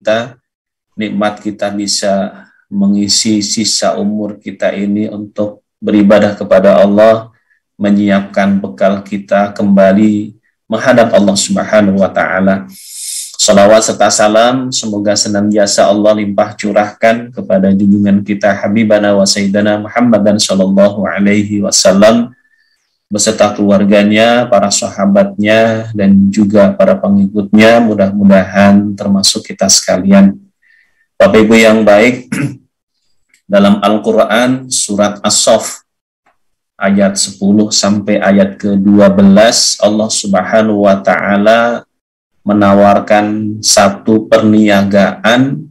kita, nikmat kita bisa mengisi sisa umur kita ini untuk beribadah kepada Allah, menyiapkan bekal kita kembali menghadap Allah Subhanahu wa Ta'ala. Salawat serta salam semoga senantiasa Allah limpah curahkan kepada junjungan kita Habibana wa Sayyidana Muhammad dan sallallahu alaihi wasallam beserta keluarganya, para sahabatnya, dan juga para pengikutnya, mudah-mudahan termasuk kita sekalian. Bapak Ibu yang baik, dalam Al-Quran surat As-Saff ayat 10 sampai ayat ke-12 Allah Subhanahu wa Ta'ala menawarkan satu perniagaan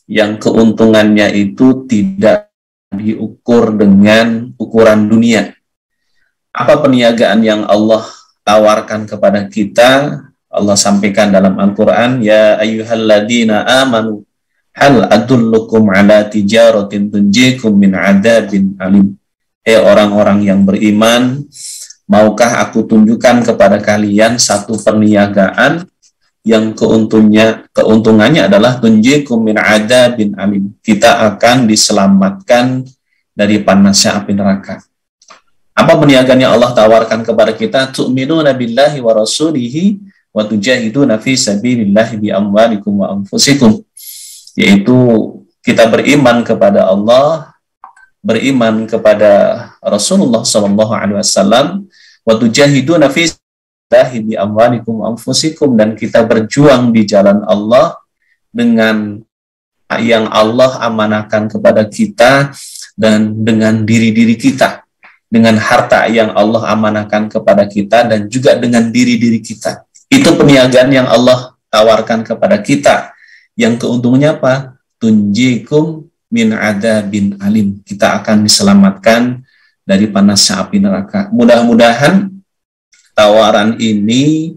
yang keuntungannya itu tidak diukur dengan ukuran dunia. Apa perniagaan yang Allah tawarkan kepada kita? Allah sampaikan dalam Al-Quran, ya ayyuhalladzina amanu hal adullukum ala tijaratin tunjikum min adabin alim. Orang-orang yang beriman, maukah aku tunjukkan kepada kalian satu perniagaan yang keuntungannya adalah tunjikum min adabin alim. Kita akan diselamatkan dari panasnya api neraka. Apa perniagaan yang Allah tawarkan kepada kita? Tu'minuna billahi wa rasulihi wa tujahiduna fi sabilillahi bi amwalikum wa anfusikum. Yaitu kita beriman kepada Allah, beriman kepada Rasulullah sallallahu alaihi wasallam, wa tujahiduna fi bi amwalikum anfusikum, dan kita berjuang di jalan Allah dengan yang Allah amanahkan kepada kita dan dengan diri-diri kita, dengan harta yang Allah amanahkan kepada kita dan juga dengan diri-diri kita. Itu perniagaan yang Allah tawarkan kepada kita, yang keuntungannya apa? Tunjikum min adabin alim. Kita akan diselamatkan dari panasnya api neraka. Mudah-mudahan tawaran ini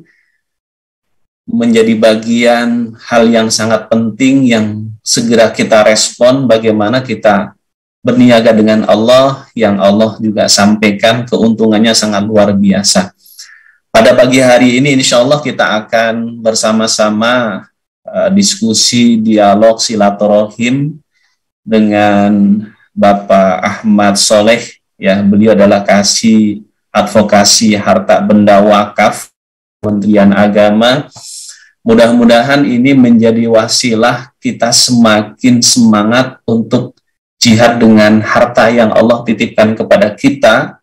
menjadi bagian hal yang sangat penting yang segera kita respon, bagaimana kita berniaga dengan Allah, yang Allah juga sampaikan keuntungannya sangat luar biasa. Pada pagi hari ini insya Allah kita akan bersama-sama diskusi, dialog, silaturahim dengan Bapak Ahmad Soleh. Ya, beliau adalah kasih advokasi harta benda wakaf Kementerian Agama. Mudah-mudahan ini menjadi wasilah kita semakin semangat untuk jihad dengan harta yang Allah titipkan kepada kita,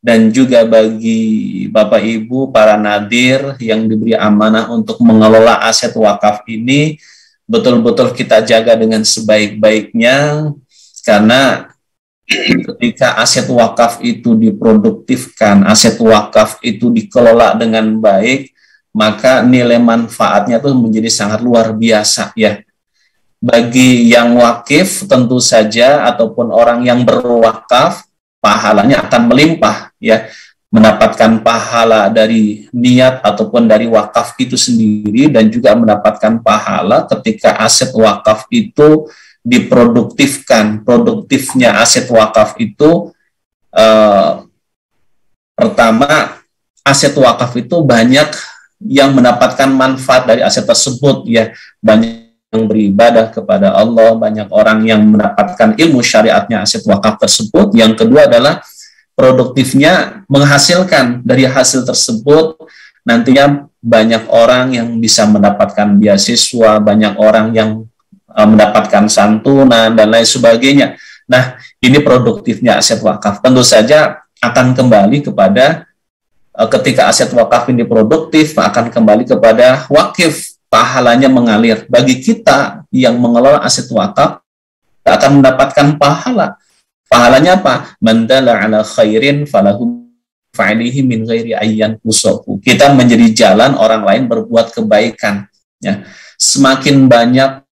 dan juga bagi Bapak Ibu para nadir yang diberi amanah untuk mengelola aset wakaf ini, betul-betul kita jaga dengan sebaik-baiknya, karena ketika aset wakaf itu diproduktifkan, aset wakaf itu dikelola dengan baik, maka nilai manfaatnya itu menjadi sangat luar biasa ya. Bagi yang wakif tentu saja, ataupun orang yang berwakaf, pahalanya akan melimpah ya, mendapatkan pahala dari niat ataupun dari wakaf itu sendiri, dan juga mendapatkan pahala ketika aset wakaf itu diproduktifkan. Produktifnya aset wakaf itu pertama, aset wakaf itu banyak yang mendapatkan manfaat dari aset tersebut ya, banyak yang beribadah kepada Allah, banyak orang yang mendapatkan ilmu syariatnya aset wakaf tersebut. Yang kedua adalah produktifnya menghasilkan, dari hasil tersebut nantinya banyak orang yang bisa mendapatkan beasiswa, banyak orang yang mendapatkan santunan dan lain sebagainya. Nah, ini produktifnya aset wakaf. Tentu saja akan kembali kepada ketika aset wakaf ini produktif, akan kembali kepada wakif, pahalanya mengalir. Bagi kita yang mengelola aset wakaf, akan mendapatkan pahala. Pahalanya apa? Man dalla ala khairin falahu fa'alihi min ghairi ayyan kusahu. Kita menjadi jalan orang lain berbuat kebaikan. Ya. Semakin banyak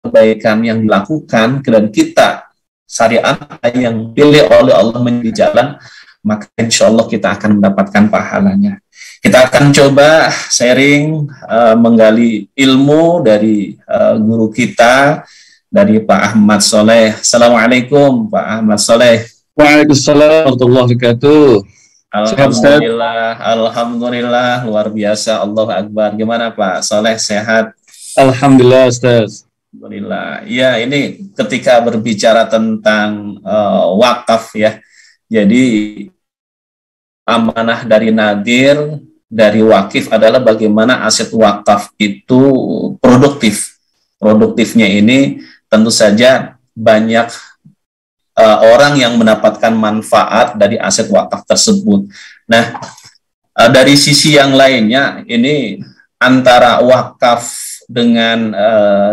kebaikan yang dilakukan dan kita syariat yang pilih oleh Allah menjadi jalan, maka insya Allah kita akan mendapatkan pahalanya. Kita akan coba sharing, menggali ilmu dari guru kita, dari Pak Ahmad Soleh. Assalamualaikum Pak Ahmad Soleh. Waalaikumsalam warahmatullahi wabarakatuh. Alhamdulillah, alhamdulillah, luar biasa, Allahu Akbar. Gimana Pak Soleh, sehat? Alhamdulillah Ustaz. Alhamdulillah. Ya, ini ketika berbicara tentang wakaf ya. Jadi amanah dari nadir, dari wakif adalah bagaimana aset wakaf itu produktif. Produktifnya ini tentu saja banyak orang yang mendapatkan manfaat dari aset wakaf tersebut. Nah, dari sisi yang lainnya, ini antara wakaf dengan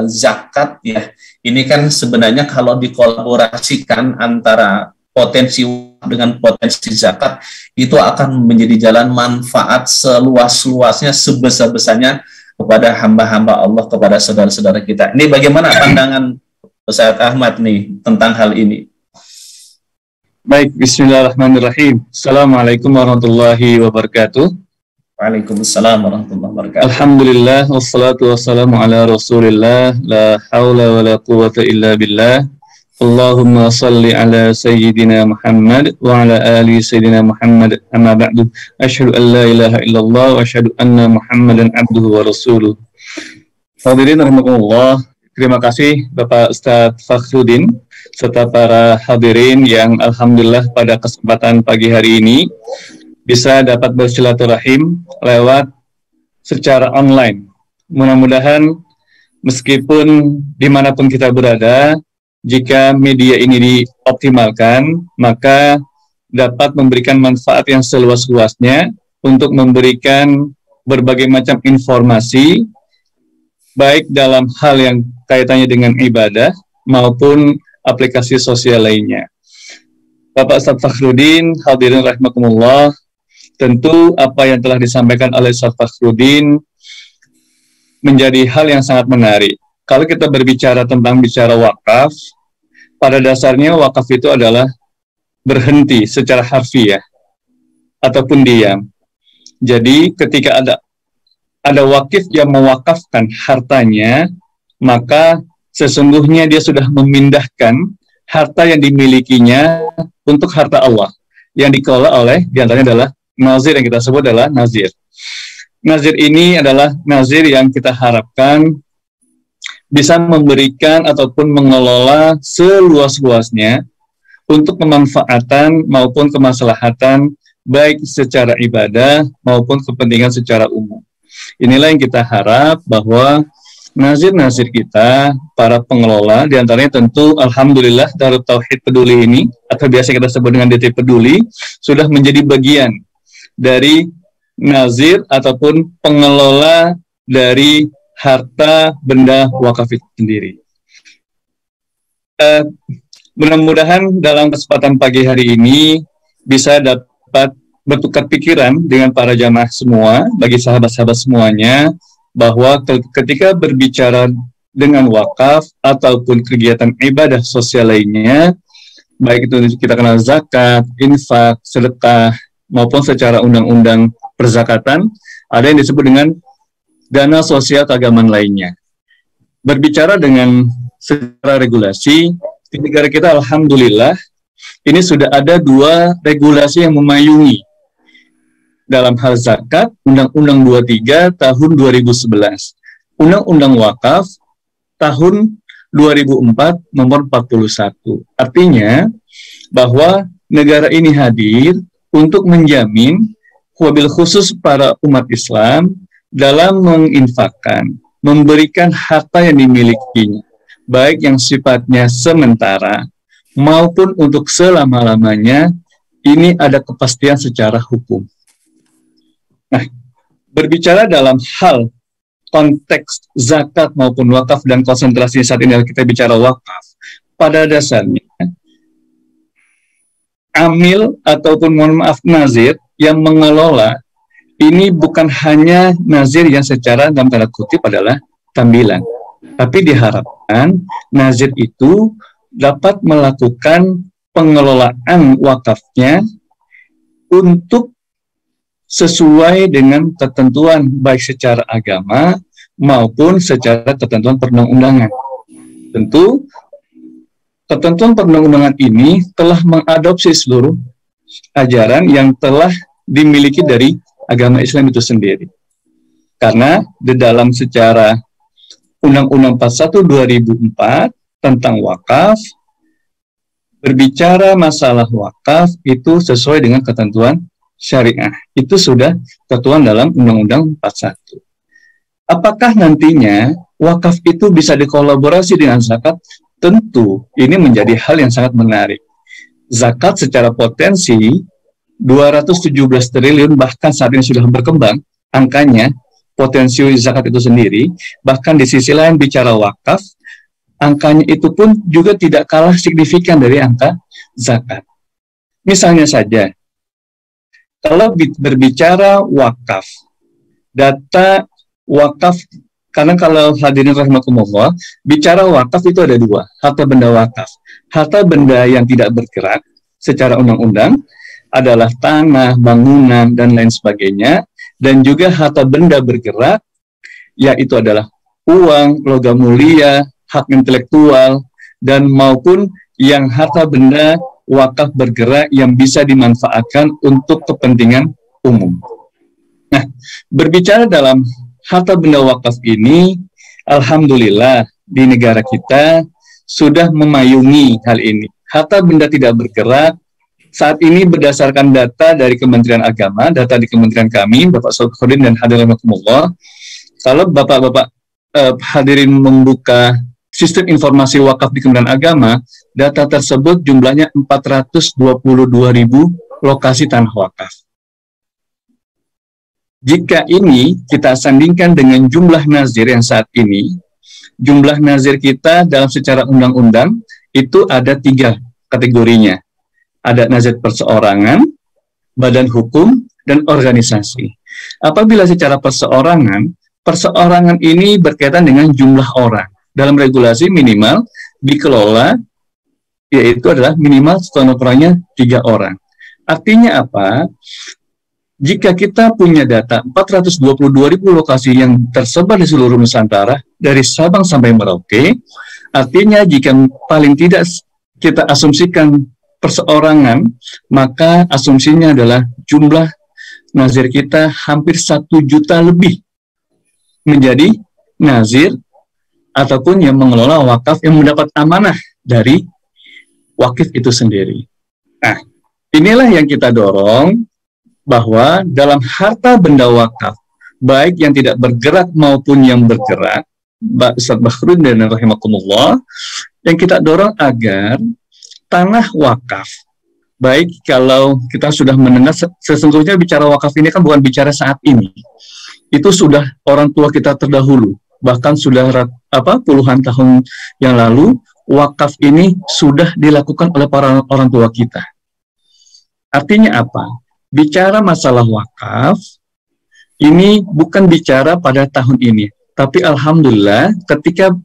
zakat ya, ini kan sebenarnya kalau dikolaborasikan antara potensi dengan potensi zakat, itu akan menjadi jalan manfaat seluas-luasnya, sebesar-besarnya kepada hamba-hamba Allah, kepada saudara-saudara kita. Ini bagaimana pandangan Ustaz Ahmad nih tentang hal ini? Baik, bismillahirrahmanirrahim. Assalamualaikum warahmatullahi wabarakatuh. Waalaikumsalam warahmatullahi wabarakatuh. Alhamdulillah, wassalatu wassalamu ala rasulillah, la hawla wa la quwata illa billah. Allahumma salli ala sayyidina Muhammad wa ala ali sayyidina Muhammad, amma ba'du. Asyhadu an la ilaha illallah wa asyhadu anna Muhammadan abduhu wa rasuluh. Hadirin rahimakumullah, terima kasih Bapak Ustadz Fakhruddin serta para hadirin yang alhamdulillah pada kesempatan pagi hari ini bisa dapat bersilaturahim lewat secara online. Mudah-mudahan meskipun dimanapun kita berada, jika media ini dioptimalkan, maka dapat memberikan manfaat yang seluas-luasnya untuk memberikan berbagai macam informasi, baik dalam hal yang kaitannya dengan ibadah maupun aplikasi sosial lainnya. Bapak Ustadz Fakhruddin, hadirin rahimakumullah, tentu apa yang telah disampaikan oleh Ustadz Fakhruddin menjadi hal yang sangat menarik. Kalau kita berbicara tentang wakaf, pada dasarnya wakaf itu adalah berhenti secara harfiah ataupun diam. Jadi ketika ada wakif yang mewakafkan hartanya, maka sesungguhnya dia sudah memindahkan harta yang dimilikinya untuk harta Allah yang dikelola oleh diantaranya adalah nazir, yang kita sebut adalah nazir. Nazir ini adalah nazir yang kita harapkan bisa memberikan ataupun mengelola seluas-luasnya untuk kemanfaatan maupun kemaslahatan baik secara ibadah maupun kepentingan secara umum. Inilah yang kita harap bahwa nazir-nazir kita, para pengelola, diantaranya tentu alhamdulillah Darut Tauhid Peduli ini, atau biasa kita sebut dengan DT Peduli, sudah menjadi bagian dari nazir ataupun pengelola dari harta benda wakaf itu sendiri. Mudah-mudahan dalam kesempatan pagi hari ini bisa dapat bertukar pikiran dengan para jamaah semua, bagi sahabat-sahabat semuanya, bahwa ketika berbicara dengan wakaf ataupun kegiatan ibadah sosial lainnya, baik itu kita kenal zakat, infak, sedekah, maupun secara undang-undang perzakatan, ada yang disebut dengan dana sosial keagamaan lainnya. Berbicara dengan secara regulasi, di negara kita alhamdulillah, ini sudah ada 2 regulasi yang memayungi. Dalam hal zakat, Undang-Undang 23 tahun 2011. Undang-Undang Wakaf tahun 2004 nomor 41. Artinya bahwa negara ini hadir untuk menjamin wabil khusus para umat Islam dalam menginfakkan, memberikan harta yang dimilikinya, baik yang sifatnya sementara maupun untuk selama-lamanya, ini ada kepastian secara hukum. Nah, berbicara dalam hal konteks zakat maupun wakaf dan konsentrasi saat ini kita bicara wakaf, pada dasarnya amil ataupun mohon maaf nazir yang mengelola ini bukan hanya nazir yang secara dalam tanda kutip adalah tambilan, tapi diharapkan nazir itu dapat melakukan pengelolaan wakafnya untuk sesuai dengan ketentuan baik secara agama maupun secara ketentuan perundang-undangan. Tentu ketentuan perundang-undangan ini telah mengadopsi seluruh ajaran yang telah dimiliki dari agama Islam itu sendiri. Karena di dalam secara Undang-Undang 41 2004 tentang wakaf berbicara masalah wakaf itu sesuai dengan ketentuan syariah. Itu sudah ketentuan dalam Undang-Undang 41. Apakah nantinya wakaf itu bisa dikolaborasi dengan zakat? Tentu, ini menjadi hal yang sangat menarik. Zakat secara potensi 217 triliun, bahkan saat ini sudah berkembang angkanya, potensi zakat itu sendiri. Bahkan di sisi lain bicara wakaf, angkanya itu pun juga tidak kalah signifikan dari angka zakat. Misalnya saja, kalau berbicara wakaf, data wakaf, karena kalau hadirin rahimakumullah, bicara wakaf itu ada dua, harta benda wakaf. Harta benda yang tidak bergerak secara undang-undang adalah tanah, bangunan, dan lain sebagainya, dan juga harta benda bergerak, yaitu adalah uang, logam mulia, hak intelektual, dan maupun yang harta benda wakaf bergerak yang bisa dimanfaatkan untuk kepentingan umum. Nah, berbicara dalam harta benda wakaf ini, alhamdulillah di negara kita sudah memayungi hal ini. Harta benda tidak bergerak saat ini berdasarkan data dari Kementerian Agama, data di Kementerian kami, Bapak Sokhodin dan hadirin rahimakumullah, kalau Bapak-Bapak hadirin membuka sistem informasi wakaf di Kementerian Agama, data tersebut jumlahnya 422.000 lokasi tanah wakaf. Jika ini kita sandingkan dengan jumlah nazir yang saat ini, jumlah nazir kita dalam secara undang-undang itu ada 3 kategorinya. Ada nazir perseorangan, badan hukum, dan organisasi. Apabila secara perseorangan ini berkaitan dengan jumlah orang. Dalam regulasi minimal dikelola, yaitu adalah minimal setengah orangnya 3 orang. Artinya apa? Jika kita punya data 422.000 lokasi yang tersebar di seluruh Nusantara, dari Sabang sampai Merauke, artinya jika paling tidak kita asumsikan perseorangan, maka asumsinya adalah jumlah nazir kita hampir 1 juta lebih menjadi nazir ataupun yang mengelola wakaf yang mendapat amanah dari wakif itu sendiri. Nah, inilah yang kita dorong, bahwa dalam harta benda wakaf, baik yang tidak bergerak maupun yang bergerak, Ustaz Bakhrudin dan rahimakumullah, yang kita dorong agar tanah wakaf, baik kalau kita sudah mendengar, sesungguhnya bicara wakaf ini kan bukan bicara saat ini, itu sudah orang tua kita terdahulu, bahkan sudah puluhan tahun yang lalu, wakaf ini sudah dilakukan oleh para orang tua kita. Artinya apa? Bicara masalah wakaf, ini bukan bicara pada tahun ini, tapi alhamdulillah ketika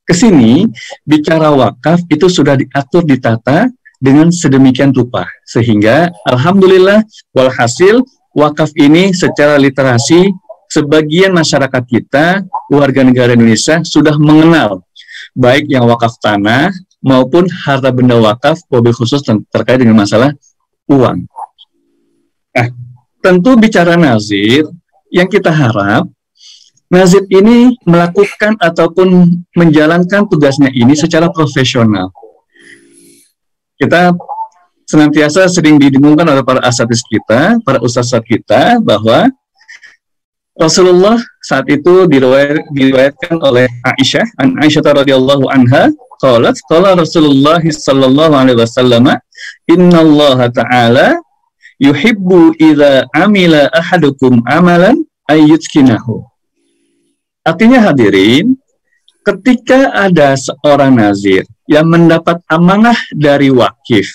kesini, bicara wakaf itu sudah diatur, ditata dengan sedemikian rupa. Sehingga alhamdulillah, walhasil wakaf ini secara literasi, sebagian masyarakat kita, warga negara Indonesia, sudah mengenal baik yang wakaf tanah maupun harta benda wakaf, wabil khusus terkait dengan masalah uang. Nah, tentu bicara nazir, yang kita harap, nazir ini melakukan ataupun menjalankan tugasnya ini secara profesional. Kita senantiasa sering didengungkan oleh para asatidz kita, para ustaz kita, bahwa Rasulullah saat itu diriwayatkan oleh Aisyah radhiyallahu anha, qala Rasulullah sallallahu alaihi wasallam, innallaha ta'ala yuhibbu idza amila ahadukum amalan ayyutkinahu. Artinya hadirin, ketika ada seorang nazir yang mendapat amanah dari wakif,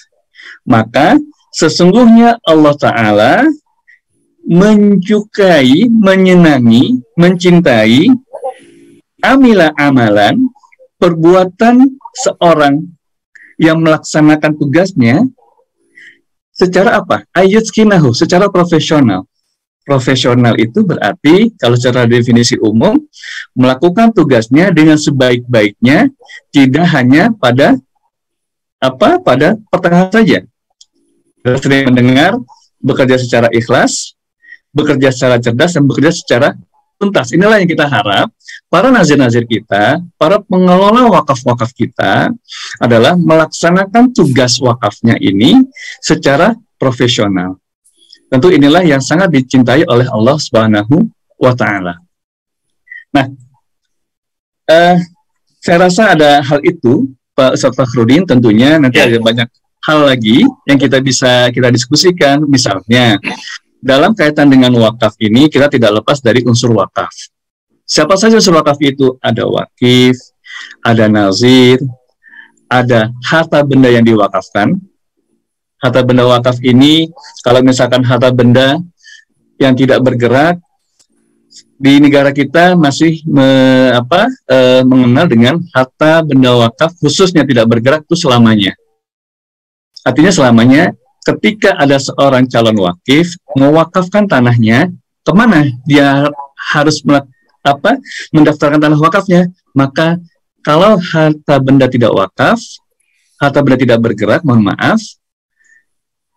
maka sesungguhnya Allah Ta'ala menyukai, menyenangi, mencintai amila amalan, perbuatan seorang yang melaksanakan tugasnya secara apa? Ayyutkinahu, secara profesional. Profesional itu berarti, kalau secara definisi umum, melakukan tugasnya dengan sebaik-baiknya, tidak hanya pada pertengahan saja. Kita sering mendengar bekerja secara ikhlas, bekerja secara cerdas, dan bekerja secara tuntas. Inilah yang kita harap para nazir-nazir kita, para pengelola wakaf-wakaf kita adalah melaksanakan tugas wakafnya ini secara profesional. Tentu inilah yang sangat dicintai oleh Allah Subhanahu wa Ta'ala. Nah, saya rasa ada hal itu, Pak Ustadz Fakhrudin, tentunya nanti ada banyak hal lagi yang kita diskusikan. Misalnya, dalam kaitan dengan wakaf ini, kita tidak lepas dari unsur wakaf. Siapa saja unsur wakaf itu? Ada wakif, ada nazir, ada harta benda yang diwakafkan. Harta benda wakaf ini, kalau misalkan harta benda yang tidak bergerak, di negara kita masih mengenal dengan harta benda wakaf, khususnya tidak bergerak itu selamanya. Artinya selamanya, ketika ada seorang calon wakif mewakafkan tanahnya, kemana dia harus mendaftarkan tanah wakafnya? Maka kalau harta benda tidak wakaf, harta benda tidak bergerak, mohon maaf,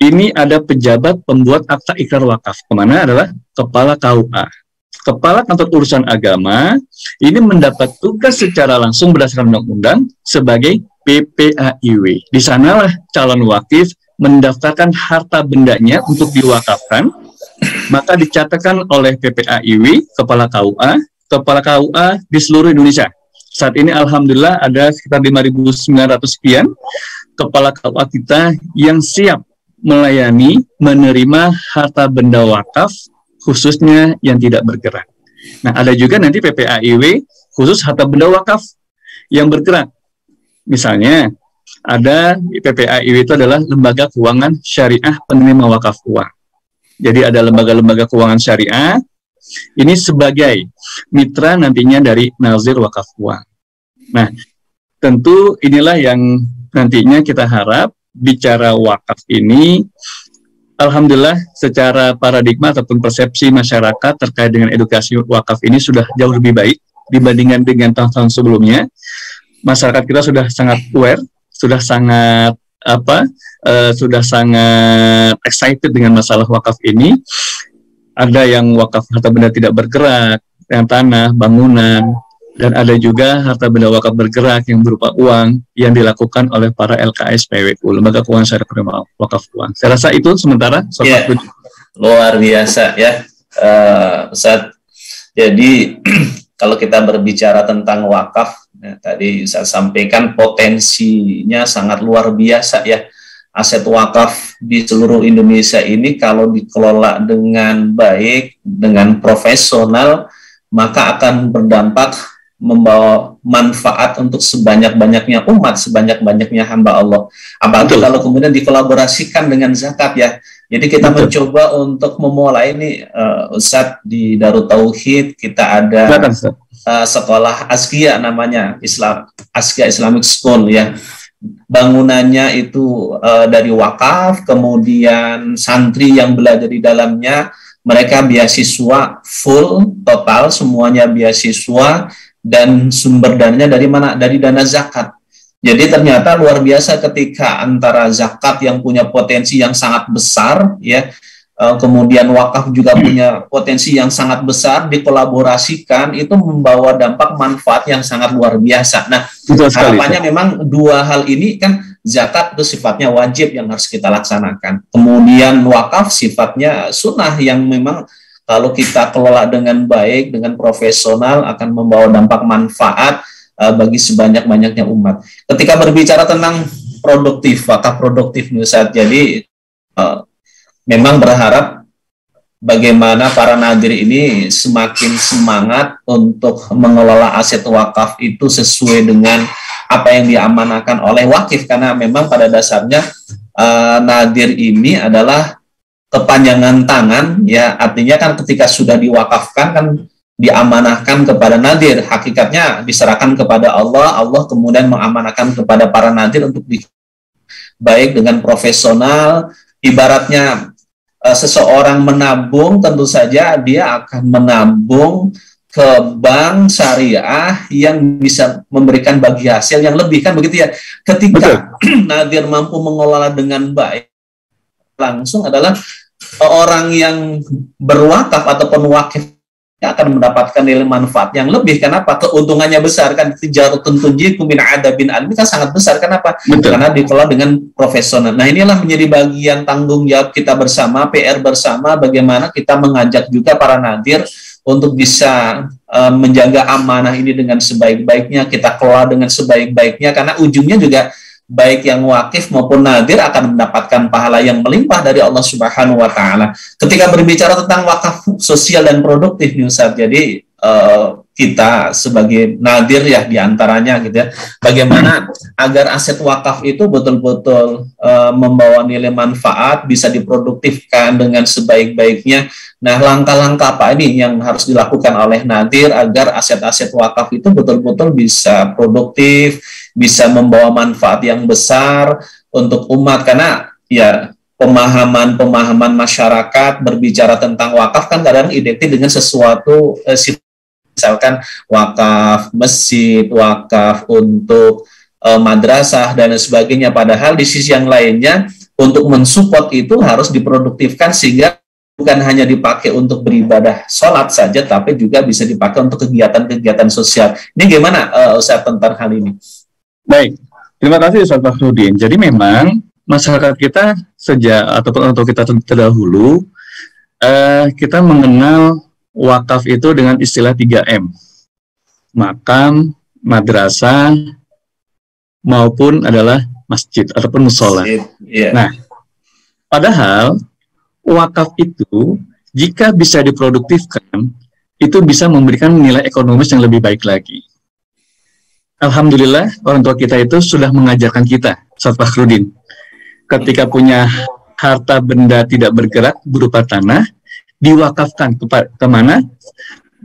ini ada pejabat pembuat akta ikrar wakaf. Kemana? Adalah Kepala KUA. Kepala Kantor Urusan Agama ini mendapat tugas secara langsung berdasarkan undang-undang sebagai PPAIW. Di sanalah calon wakif mendaftarkan harta bendanya untuk diwakafkan, maka dicatatkan oleh PPAIW, Kepala KUA di seluruh Indonesia. Saat ini alhamdulillah ada sekitar 5.900 sekian Kepala KUA kita yang siap melayani, menerima harta benda wakaf, khususnya yang tidak bergerak. Nah, ada juga nanti PPAIW khusus harta benda wakaf yang bergerak. Misalnya, ada PPAIW itu adalah lembaga keuangan syariah penerima wakaf uang. Jadi ada lembaga-lembaga keuangan syariah, ini sebagai mitra nantinya dari nazir wakaf uang. Nah, tentu inilah yang nantinya kita harap bicara wakaf ini, alhamdulillah secara paradigma ataupun persepsi masyarakat terkait dengan edukasi wakaf ini sudah jauh lebih baik dibandingkan dengan tahun-tahun sebelumnya. Masyarakat kita sudah sangat aware, sudah sangat excited dengan masalah wakaf ini. Ada yang wakaf harta benda tidak bergerak, yang tanah, bangunan, dan ada juga harta benda wakaf bergerak yang berupa uang yang dilakukan oleh para LKS PWU, Lembaga Keuangan Syariah Penerima Wakaf Uang. Saya rasa itu sementara. Luar biasa ya, Ustaz. Jadi kalau kita berbicara tentang wakaf, tadi saya sampaikan potensinya sangat luar biasa ya. Aset wakaf di seluruh Indonesia ini kalau dikelola dengan baik, dengan profesional, maka akan berdampak membawa manfaat untuk sebanyak-banyaknya umat, sebanyak-banyaknya hamba Allah. Apalagi kalau kemudian dikolaborasikan dengan zakat ya. Jadi kita mencoba untuk memulai ini, Ustadz, di Darut Tauhid kita ada sekolah Askia namanya, Askia Islamic School ya. Bangunannya itu dari wakaf, kemudian santri yang belajar di dalamnya, mereka beasiswa full, total, semuanya beasiswa, dan sumber dananya dari mana? Dari dana zakat. Jadi ternyata luar biasa ketika antara zakat yang punya potensi yang sangat besar, ya, kemudian wakaf juga punya potensi yang sangat besar, dikolaborasikan, itu membawa dampak manfaat yang sangat luar biasa. Nah, harapannya memang dua hal ini kan, zakat itu sifatnya wajib yang harus kita laksanakan. Kemudian wakaf sifatnya sunnah yang memang kalau kita kelola dengan baik, dengan profesional, akan membawa dampak manfaat bagi sebanyak-banyaknya umat. Ketika berbicara tentang produktif, wakaf produktif Ustaz, jadi memang berharap bagaimana para nadir ini semakin semangat untuk mengelola aset wakaf itu sesuai dengan apa yang diamanahkan oleh wakif, karena memang pada dasarnya nadir ini adalah kepanjangan tangan, ya, artinya kan ketika sudah diwakafkan kan diamanahkan kepada nadir, hakikatnya diserahkan kepada Allah, Allah kemudian mengamanahkan kepada para nadir untuk baik dengan profesional. Ibaratnya seseorang menabung, tentu saja dia akan menabung ke bank syariah yang bisa memberikan bagi hasil yang lebih, kan begitu ya. Ketika nadir mampu mengelola dengan baik, langsung adalah orang yang berwakaf ataupun wakif akan mendapatkan nilai manfaat yang lebih. Kenapa? Keuntungannya besar kan, tijaratun tunjikum min adabin alim kan sangat besar. Kenapa? Betul. Karena dikelola dengan profesional. Nah, inilah menjadi bagian tanggung jawab kita bersama, PR bersama, bagaimana kita mengajak juga para nadir untuk bisa menjaga amanah ini dengan sebaik-baiknya, kita kelola dengan sebaik-baiknya, karena ujungnya juga baik yang wakif maupun nadir akan mendapatkan pahala yang melimpah dari Allah Subhanahu wa taala. Ketika berbicara tentang wakaf sosial dan produktif nih Ustaz, jadi kita sebagai nadir ya diantaranya gitu ya, bagaimana agar aset wakaf itu betul-betul membawa nilai manfaat, bisa diproduktifkan dengan sebaik-baiknya. Nah, langkah-langkah apa ini yang harus dilakukan oleh nadir agar aset-aset wakaf itu betul-betul bisa produktif, bisa membawa manfaat yang besar untuk umat? Karena ya pemahaman masyarakat berbicara tentang wakaf kan kadang identik dengan sesuatu misalkan wakaf masjid, wakaf untuk madrasah dan sebagainya. Padahal di sisi yang lainnya untuk mensupport itu harus diproduktifkan sehingga bukan hanya dipakai untuk beribadah sholat saja, tapi juga bisa dipakai untuk kegiatan-kegiatan sosial. Ini gimana Ustaz tentang hal ini? Baik, terima kasih Ustaz Fakhrudin. Jadi memang masyarakat kita sejak ataupun untuk kita terdahulu kita mengenal wakaf itu dengan istilah 3M, makam, madrasah, maupun adalah masjid ataupun musola. Yeah. Nah, padahal wakaf itu jika bisa diproduktifkan, itu bisa memberikan nilai ekonomis yang lebih baik lagi. Alhamdulillah, orang tua kita itu sudah mengajarkan kita, Ustaz Fakhrudin, ketika punya harta benda tidak bergerak berupa tanah, diwakafkan kemana?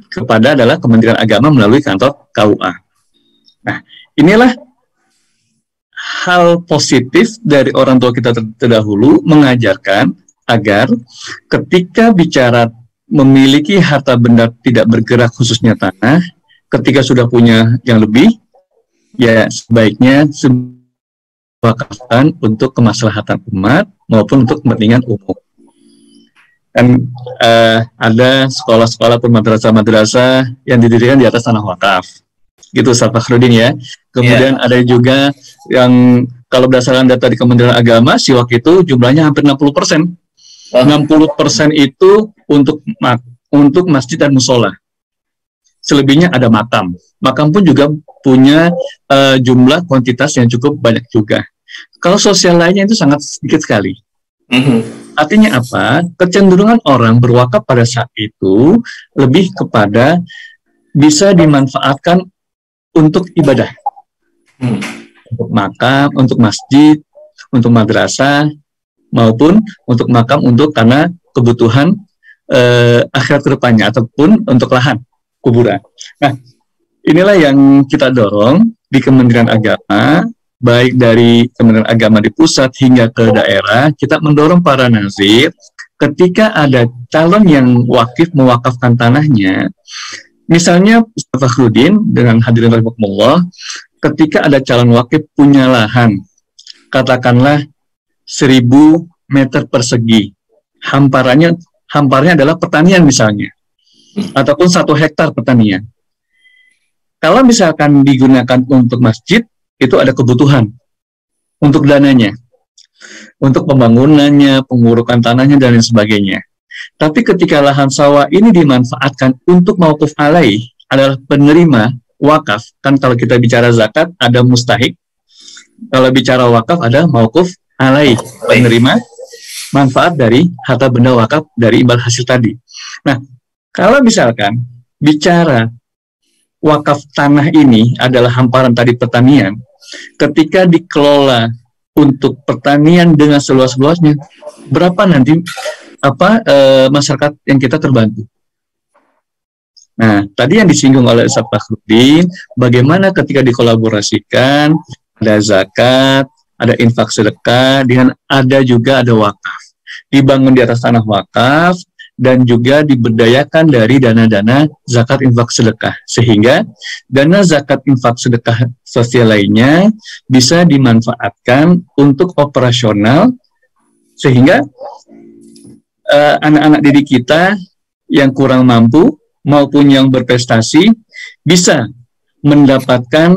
Kepada adalah Kementerian Agama melalui kantor KUA. Nah, inilah hal positif dari orang tua kita terdahulu mengajarkan agar ketika bicara memiliki harta benda tidak bergerak khususnya tanah, ketika sudah punya yang lebih, ya sebaiknya wakafkan untuk kemaslahatan umat maupun untuk kepentingan umum. Dan ada sekolah-sekolah pun madrasah-madrasah yang didirikan di atas tanah wakaf. Gitu Ustaz Fakhrudin ya. Kemudian ada juga yang kalau berdasarkan data di Kementerian Agama, siwak itu jumlahnya hampir 60%. 60% itu untuk masjid dan musola. Selebihnya ada makam. Makam pun juga punya jumlah kuantitas yang cukup banyak juga. Kalau sosial lainnya itu sangat sedikit sekali. Artinya apa? Kecenderungan orang berwakaf pada saat itu lebih kepada bisa dimanfaatkan untuk ibadah. Untuk makam, untuk masjid, untuk madrasah, maupun untuk makam untuk karena kebutuhan akhirat kedepannya ataupun untuk lahan kuburan. Nah, inilah yang kita dorong di Kementerian Agama, baik dari Kementerian Agama di pusat hingga ke daerah. Kita mendorong para nazir ketika ada calon yang wakif mewakafkan tanahnya. Misalnya Ustaz Fakhrudin dengan hadirin rahimakumullah, ketika ada calon wakif punya lahan, katakanlah 1000 meter persegi, hamparnya adalah pertanian misalnya, ataupun 1 hektar pertanian. Kalau misalkan digunakan untuk masjid, itu ada kebutuhan untuk dananya, untuk pembangunannya, pengurukan tanahnya, dan lain sebagainya. Tapi ketika lahan sawah ini dimanfaatkan untuk mauquf alaih, adalah penerima wakaf. Kan kalau kita bicara zakat, ada mustahik. Kalau bicara wakaf, ada mauquf alaih, penerima manfaat dari harta benda wakaf dari imbal hasil tadi. Nah, kalau misalkan bicara wakaf tanah ini adalah hamparan tadi pertanian, ketika dikelola untuk pertanian dengan seluas-luasnya, berapa nanti masyarakat yang kita terbantu? Nah, tadi yang disinggung oleh Ustaz Fakhrudin, bagaimana ketika dikolaborasikan, ada zakat, ada infak sedekah, dengan ada wakaf, dibangun di atas tanah wakaf, dan juga diberdayakan dari dana-dana zakat infak sedekah, sehingga dana zakat infak sedekah sosial lainnya bisa dimanfaatkan untuk operasional, sehingga anak-anak didik kita yang kurang mampu maupun yang berprestasi bisa mendapatkan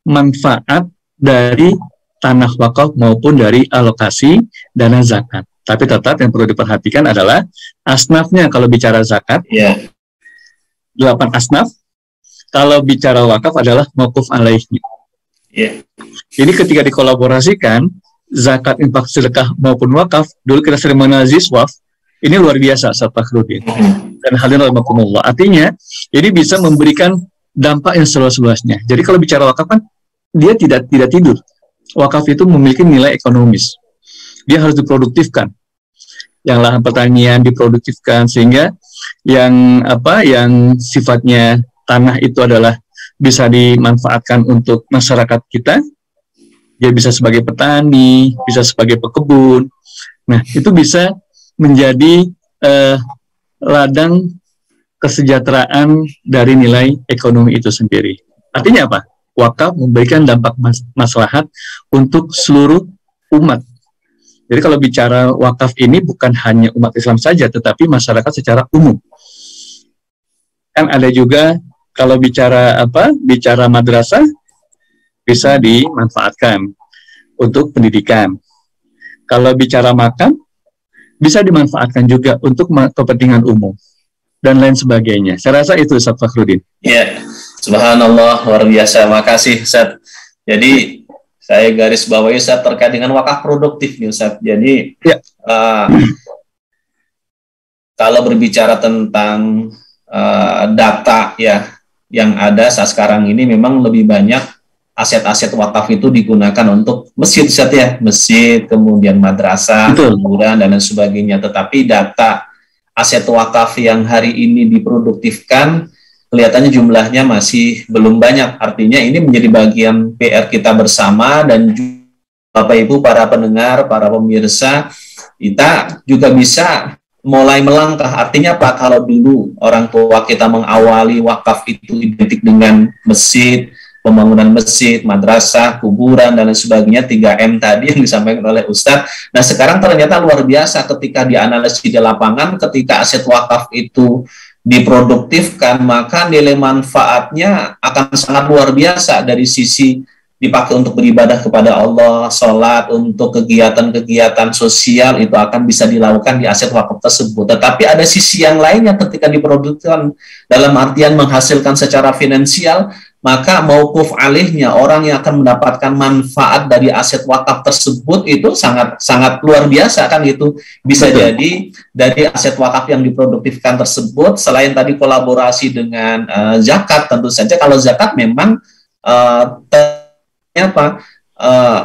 manfaat dari tanah wakaf maupun dari alokasi dana zakat. Tapi tetap yang perlu diperhatikan adalah asnafnya. Kalau bicara zakat, 8 asnaf. Kalau bicara wakaf adalah mauquf alaihi. Jadi ketika dikolaborasikan, zakat, infak, sedekah maupun wakaf, dulu kita sering mengenal ziswaf, ini luar biasa, Ustaz Fakhrudin. Dan hadirin rahimakumullah. Artinya, ini bisa memberikan dampak yang seluas-luasnya. Jadi kalau bicara wakaf kan, dia tidak tidur. Wakaf itu memiliki nilai ekonomis. Dia harus diproduktifkan. Yang lahan pertanian diproduktifkan, sehingga yang sifatnya tanah itu adalah bisa dimanfaatkan untuk masyarakat kita. Dia bisa sebagai petani, bisa sebagai pekebun. Nah, itu bisa menjadi ladang kesejahteraan dari nilai ekonomi itu sendiri. Artinya apa? Wakaf memberikan dampak maslahat untuk seluruh umat. Jadi kalau bicara wakaf ini bukan hanya umat Islam saja, tetapi masyarakat secara umum. Kan ada juga kalau bicara madrasah, bisa dimanfaatkan untuk pendidikan. Kalau bicara makam, bisa dimanfaatkan juga untuk kepentingan umum dan lain sebagainya. Saya rasa itu, Ustaz Fakhrudin. Ya, subhanallah, luar biasa. Makasih, Ustaz. Jadi saya garis bawahi, Ustaz, terkait dengan wakaf produktif nih, Ustaz. Jadi kalau berbicara tentang data ya yang ada saat sekarang ini, memang lebih banyak aset-aset wakaf itu digunakan untuk masjid, Ustaz ya, masjid, kemudian madrasah, kuburan dan lain sebagainya. Tetapi data aset wakaf yang hari ini diproduktifkan kelihatannya jumlahnya masih belum banyak. Artinya ini menjadi bagian PR kita bersama, dan Bapak Ibu para pendengar, para pemirsa, kita juga bisa mulai melangkah. Artinya apa? Kalau dulu orang tua kita mengawali wakaf itu identik dengan masjid, pembangunan masjid, madrasah, kuburan, dan lain sebagainya, 3M tadi yang disampaikan oleh Ustadz. Nah, sekarang ternyata luar biasa ketika dianalisis di lapangan, ketika aset wakaf itu diproduktifkan, maka nilai manfaatnya akan sangat luar biasa dari sisi dipakai untuk beribadah kepada Allah, sholat, untuk kegiatan-kegiatan sosial, itu akan bisa dilakukan di aset wakaf tersebut. Tetapi ada sisi yang lainnya ketika diproduktifkan dalam artian menghasilkan secara finansial, maka mauquf alihnya, orang yang akan mendapatkan manfaat dari aset wakaf tersebut itu sangat luar biasa kan. Itu bisa jadi dari aset wakaf yang diproduktifkan tersebut, selain tadi kolaborasi dengan zakat, tentu saja kalau zakat memang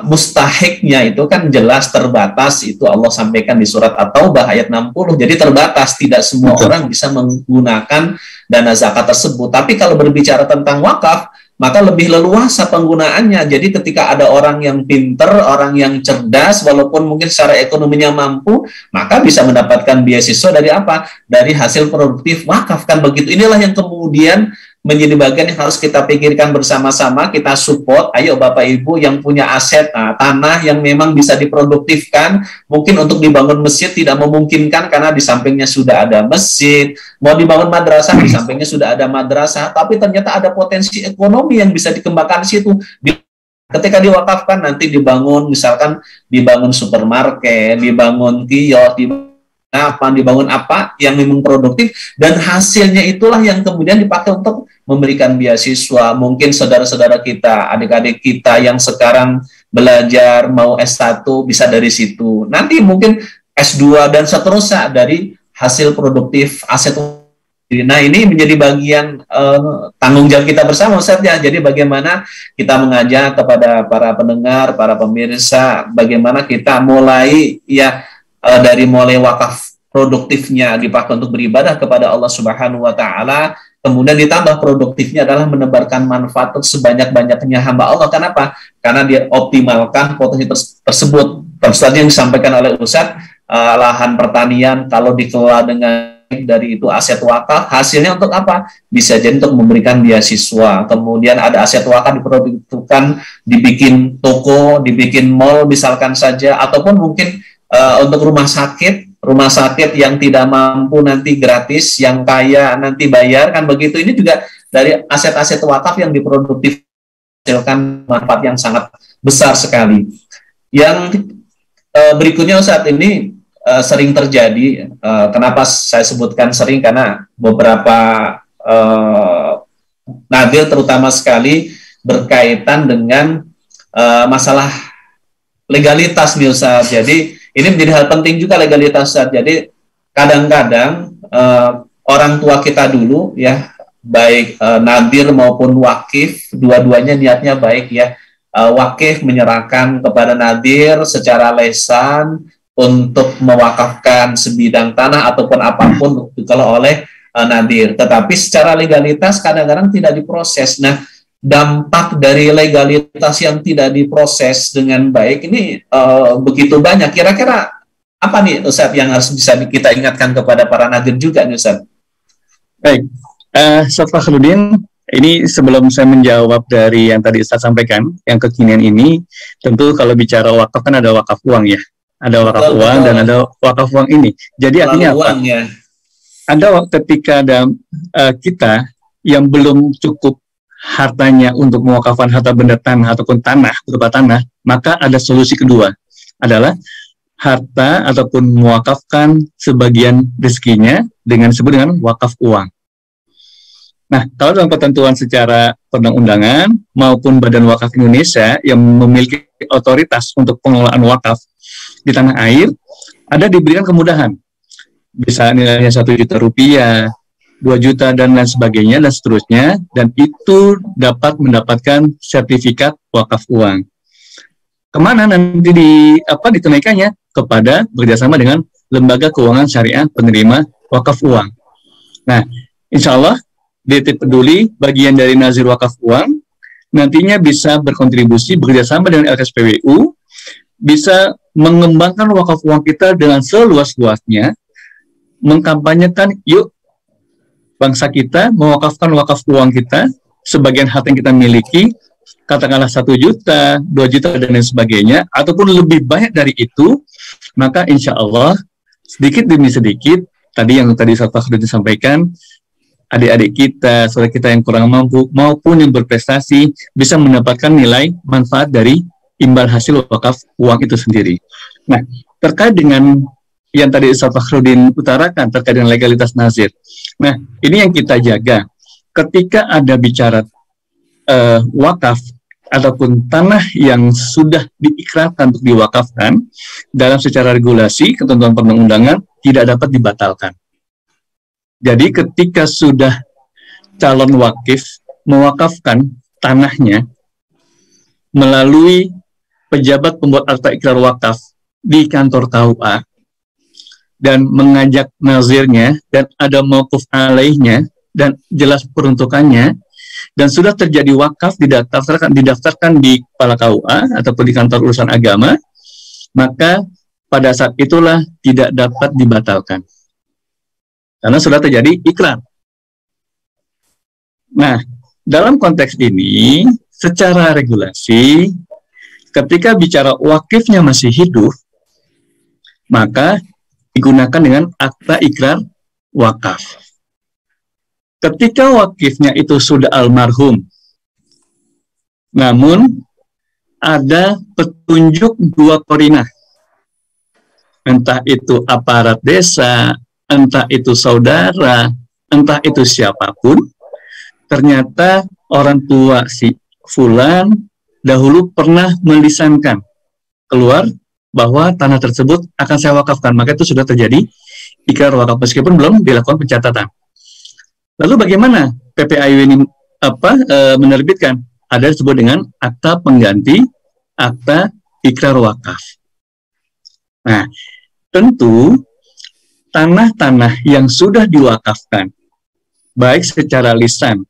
mustahiknya itu kan jelas terbatas, itu Allah sampaikan di surat At-Taubah ayat 60. Jadi terbatas, tidak semua orang bisa menggunakan dana zakat tersebut. Tapi kalau berbicara tentang wakaf, maka lebih leluasa penggunaannya. Jadi ketika ada orang yang pinter, orang yang cerdas, walaupun mungkin secara ekonominya mampu, maka bisa mendapatkan beasiswa dari apa? Dari hasil produktif wakaf, kan begitu. Inilah yang kemudian menjadi bagian yang harus kita pikirkan bersama-sama, kita support. Ayo Bapak Ibu yang punya aset tanah yang memang bisa diproduktifkan, mungkin untuk dibangun masjid tidak memungkinkan karena di sampingnya sudah ada masjid, mau dibangun madrasah di sampingnya sudah ada madrasah, tapi ternyata ada potensi ekonomi yang bisa dikembangkan di situ. Ketika diwakafkan nanti dibangun, misalkan dibangun supermarket, dibangun kios, dibangun apa yang memang produktif, dan hasilnya itulah yang kemudian dipakai untuk memberikan beasiswa. Mungkin saudara-saudara kita, adik-adik kita yang sekarang belajar mau S1 bisa dari situ, nanti mungkin S2 dan seterusnya dari hasil produktif aset. Nah, ini menjadi bagian tanggung jawab kita bersama, Ustaz ya. Jadi bagaimana kita mengajak kepada para pendengar, para pemirsa, bagaimana kita mulai ya dari mulai wakaf produktifnya dipakai untuk beribadah kepada Allah Subhanahu wa taala, kemudian ditambah produktifnya adalah menebarkan manfaat sebanyak-banyaknya hamba Allah. Kenapa? Karena dia optimalkan potensi tersebut. Tadi yang disampaikan oleh Ustaz, lahan pertanian kalau dikelola dengan dari itu aset wakaf, hasilnya untuk apa? Bisa jadi untuk memberikan beasiswa. Kemudian ada aset wakaf diproduktifkan, dibikin toko, dibikin mall misalkan saja, ataupun mungkin untuk rumah sakit rumah sakit yang tidak mampu nanti gratis, yang kaya nanti bayar, kan begitu. Ini juga dari aset-aset wakaf yang diproduktif menghasilkan manfaat yang sangat besar sekali. Yang berikutnya saat ini sering terjadi, kenapa saya sebutkan sering, karena beberapa nadil terutama sekali berkaitan dengan masalah legalitas nih Ustaz. Jadi ini menjadi hal penting juga, legalitas Ustaz. Jadi kadang-kadang orang tua kita dulu ya, baik nadir maupun wakif, dua-duanya niatnya baik ya. Wakif menyerahkan kepada nadir secara lesan untuk mewakafkan sebidang tanah ataupun apapun kalau oleh nadir. Tetapi secara legalitas kadang-kadang tidak diproses. Nah, dampak dari legalitas yang tidak diproses dengan baik ini begitu banyak. Kira-kira apa nih Ustaz yang harus bisa kita ingatkan kepada para nadir juga nih Ustaz? Baik, Ustaz Fakhruddin, ini sebelum saya menjawab dari yang tadi Ustaz sampaikan, yang kekinian ini, tentu kalau bicara wakaf kan ada wakaf uang ya. Ada wakaf uang dan ada wakaf uang ini. Jadi artinya apa? Ya. Ada ketika ada kita yang belum cukup hartanya untuk mewakafkan harta benda tanah ataupun tanah, berupa tanah, maka ada solusi kedua, adalah harta ataupun mewakafkan sebagian rezekinya dengan disebut dengan wakaf uang. Nah, kalau dalam ketentuan secara perundang-undangan maupun Badan Wakaf Indonesia yang memiliki otoritas untuk pengelolaan wakaf di tanah air, ada diberikan kemudahan. Bisa nilainya 1 juta rupiah, 2 juta dan lain sebagainya dan seterusnya, dan itu dapat mendapatkan sertifikat wakaf uang. Kemana nanti ditunaikannya? Kepada bekerjasama dengan lembaga keuangan syariah penerima wakaf uang. Nah, insya Allah DT Peduli bagian dari nazir wakaf uang nantinya bisa berkontribusi bekerjasama dengan LKSPWU, bisa mengembangkan wakaf uang kita dengan seluas-luasnya, mengkampanyekan yuk bangsa kita mewakafkan wakaf uang kita, sebagian harta yang kita miliki, katakanlah 1 juta, 2 juta, dan lain sebagainya, ataupun lebih banyak dari itu, maka insya Allah, sedikit demi sedikit, tadi yang tadi Ustaz Fakhruddin sampaikan, adik-adik kita, saudara kita yang kurang mampu, maupun yang berprestasi, bisa mendapatkan nilai manfaat dari imbal hasil wakaf uang itu sendiri. Nah, terkait dengan yang tadi Ustaz Fakhruddin utarakan, terkait dengan legalitas nazir. Nah, ini yang kita jaga. Ketika ada bicara wakaf ataupun tanah yang sudah diikrarkan untuk diwakafkan, dalam secara regulasi, ketentuan perundang-undangan tidak dapat dibatalkan. Jadi ketika sudah calon wakif mewakafkan tanahnya melalui pejabat pembuat akta ikrar wakaf di kantor KUA dan mengajak nazirnya dan ada mauquf alaihnya dan jelas peruntukannya, dan sudah terjadi wakaf didaftarkan di kepala KUA ataupun di kantor urusan agama, maka pada saat itulah tidak dapat dibatalkan karena sudah terjadi ikrar. Nah, dalam konteks ini secara regulasi ketika bicara wakifnya masih hidup, maka digunakan dengan akta ikrar wakaf. Ketika wakifnya itu sudah almarhum, namun ada petunjuk 2 korinah, entah itu aparat desa, entah itu saudara, entah itu siapapun, ternyata orang tua si fulan dahulu pernah melisankan keluar bahwa tanah tersebut akan saya wakafkan, maka itu sudah terjadi ikrar wakaf meskipun belum dilakukan pencatatan. Lalu bagaimana PPAIW ini menerbitkan? Ada disebut dengan akta pengganti akta ikrar wakaf. Nah, tentu tanah-tanah yang sudah diwakafkan, baik secara lisan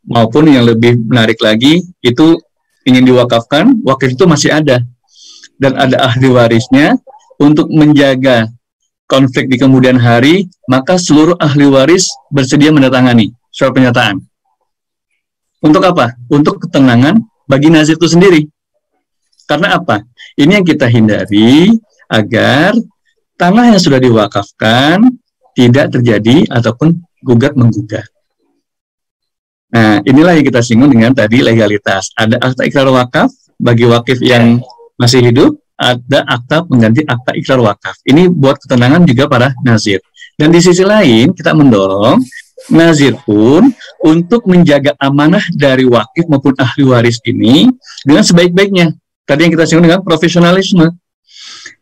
maupun yang lebih menarik lagi, itu ingin diwakafkan, wakif itu masih ada. Dan ada ahli warisnya untuk menjaga konflik di kemudian hari, maka seluruh ahli waris bersedia menandatangani surat pernyataan. Untuk apa? Untuk ketenangan bagi nazir itu sendiri. Karena apa? Ini yang kita hindari agar tanah yang sudah diwakafkan tidak terjadi ataupun gugat-menggugat. Nah, inilah yang kita singgung dengan tadi legalitas. Ada akta ikrar wakaf bagi wakif yang masih hidup, ada akta pengganti akta ikrar wakaf. Ini buat ketenangan juga para nazir. Dan di sisi lain, kita mendorong nazir pun untuk menjaga amanah dari wakif maupun ahli waris ini dengan sebaik-baiknya. Tadi yang kita singgung dengan profesionalisme.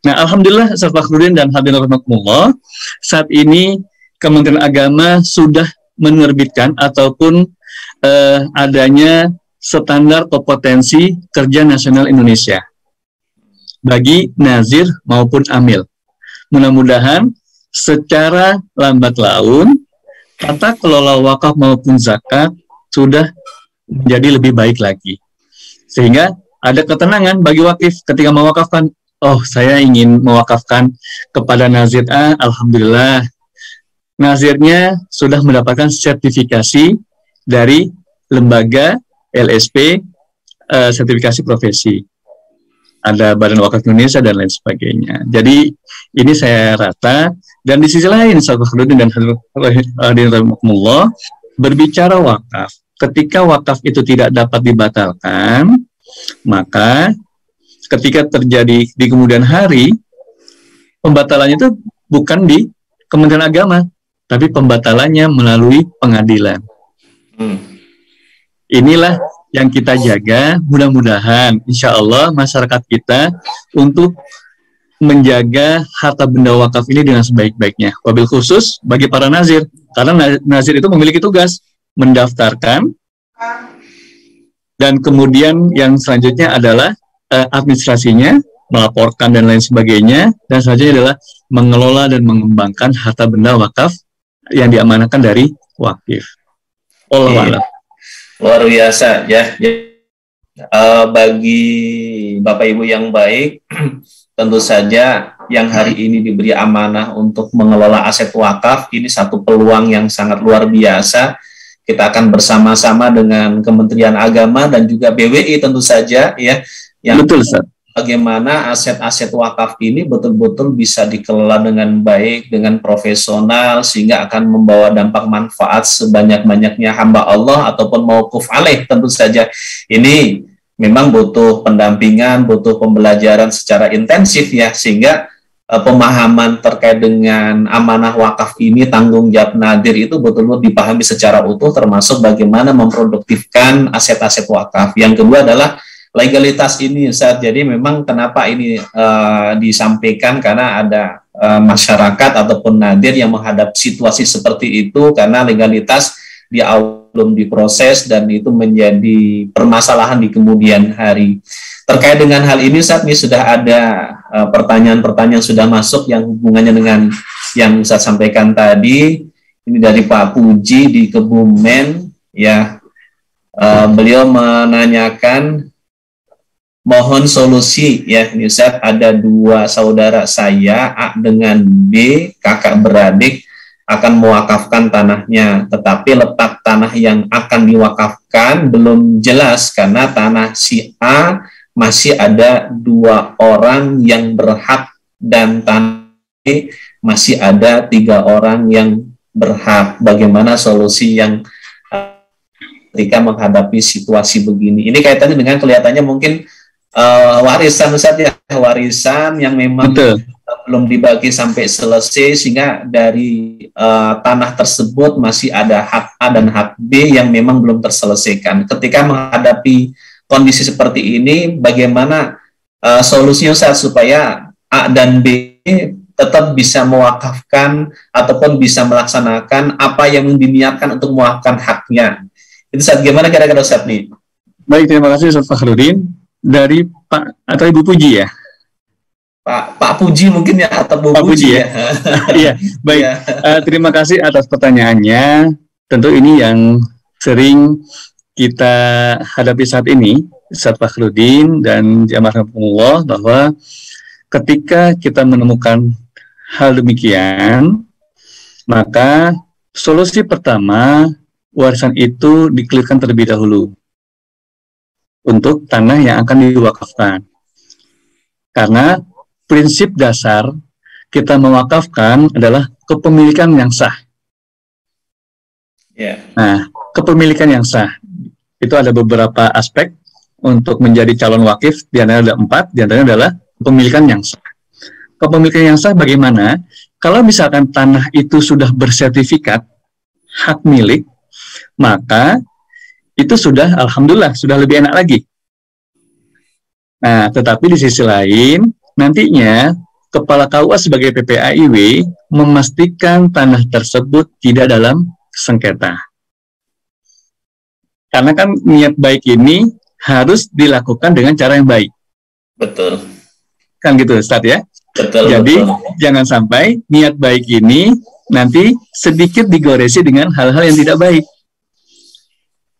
Nah, alhamdulillah, Ustaz Fakhrudin dan hadirin rahimakumullah, saat ini Kementerian Agama sudah menerbitkan ataupun adanya standar kompetensi kerja nasional Indonesia bagi nazir maupun amil. Mudah-mudahan secara lambat laun tata kelola wakaf maupun zakat sudah menjadi lebih baik lagi, sehingga ada ketenangan bagi wakif ketika mewakafkan. Oh, saya ingin mewakafkan kepada nazir A, alhamdulillah nazirnya sudah mendapatkan sertifikasi dari lembaga LSP, sertifikasi profesi. Ada Badan Wakaf Indonesia dan lain sebagainya. Jadi ini saya rata. Dan di sisi lain, Sahabat Fakhrudin dan hadirin rahimakumullah, berbicara wakaf, ketika wakaf itu tidak dapat dibatalkan, maka ketika terjadi di kemudian hari, pembatalannya itu bukan di Kementerian Agama, tapi pembatalannya melalui pengadilan. Inilah yang kita jaga, mudah-mudahan insya Allah masyarakat kita untuk menjaga harta benda wakaf ini dengan sebaik-baiknya. Wabil khusus bagi para nazir, karena nazir itu memiliki tugas mendaftarkan, dan kemudian yang selanjutnya adalah administrasinya, melaporkan dan lain sebagainya, dan selanjutnya adalah mengelola dan mengembangkan harta benda wakaf yang diamanahkan dari wakif. Allah luar biasa ya. Bagi Bapak Ibu yang baik, tentu saja yang hari ini diberi amanah untuk mengelola aset wakaf ini satu peluang yang sangat luar biasa. Kita akan bersama-sama dengan Kementerian Agama dan juga BWI tentu saja ya, yang betul, Ustaz. Bagaimana aset-aset wakaf ini betul-betul bisa dikelola dengan baik, dengan profesional, sehingga akan membawa dampak manfaat sebanyak-banyaknya hamba Allah ataupun mauquf alaih. Tentu saja ini memang butuh pendampingan, butuh pembelajaran secara intensif ya, sehingga pemahaman terkait dengan amanah wakaf ini, tanggung jawab nadir itu betul-betul dipahami secara utuh, termasuk bagaimana memproduktifkan aset-aset wakaf. Yang kedua adalah legalitas ini, Ustaz. Jadi memang kenapa ini disampaikan, karena ada masyarakat ataupun nadir yang menghadap situasi seperti itu karena legalitas di awal belum diproses dan itu menjadi permasalahan di kemudian hari. Terkait dengan hal ini, Ustaz, ini sudah ada pertanyaan-pertanyaan sudah masuk yang hubungannya dengan yang Ustaz sampaikan tadi. Ini dari Pak Puji di Kebumen ya. Beliau menanyakan, mohon solusi ya, Ustaz. Ada dua saudara saya, A dengan B, kakak beradik, akan mewakafkan tanahnya, tetapi letak tanah yang akan diwakafkan belum jelas karena tanah si A masih ada 2 orang yang berhak dan tanah B masih ada 3 orang yang berhak. Bagaimana solusi yang ketika menghadapi situasi begini? Ini kaitannya dengan kelihatannya mungkin warisan, Ustaz ya, warisan yang memang belum dibagi sampai selesai, sehingga dari tanah tersebut masih ada hak A dan hak B yang memang belum terselesaikan. Ketika menghadapi kondisi seperti ini, bagaimana solusinya, Ustaz, supaya A dan B tetap bisa mewakafkan ataupun bisa melaksanakan apa yang diniatkan untuk mewakafkan haknya? Itu, Ustaz, gimana kira-kira, Ustaz nih? Baik, terima kasih Ustaz Fakhrudin. Dari Pak atau Ibu Puji ya? Pak Puji mungkin ya, atau Bu Pak Puji ya? Iya, baik. Terima kasih atas pertanyaannya. Tentu ini yang sering kita hadapi saat ini, Ustaz Fakhrudin dan jamaah rahmatullah, bahwa ketika kita menemukan hal demikian, maka solusi pertama, warisan itu dikelirkan terlebih dahulu untuk tanah yang akan diwakafkan. Karena prinsip dasar kita mewakafkan adalah kepemilikan yang sah. Nah, kepemilikan yang sah itu ada beberapa aspek untuk menjadi calon wakif. Di antaranya ada 4, di antaranya adalah kepemilikan yang sah. Kepemilikan yang sah bagaimana? Kalau misalkan tanah itu sudah bersertifikat hak milik, maka itu sudah, alhamdulillah, sudah lebih enak lagi. Nah, tetapi di sisi lain, nantinya Kepala KUA sebagai PPAIW memastikan tanah tersebut tidak dalam sengketa. Karena kan niat baik ini harus dilakukan dengan cara yang baik. Betul. Kan gitu Ustaz ya? Betul. Jadi betul. Jangan sampai niat baik ini nanti sedikit digoresi dengan hal-hal yang tidak baik.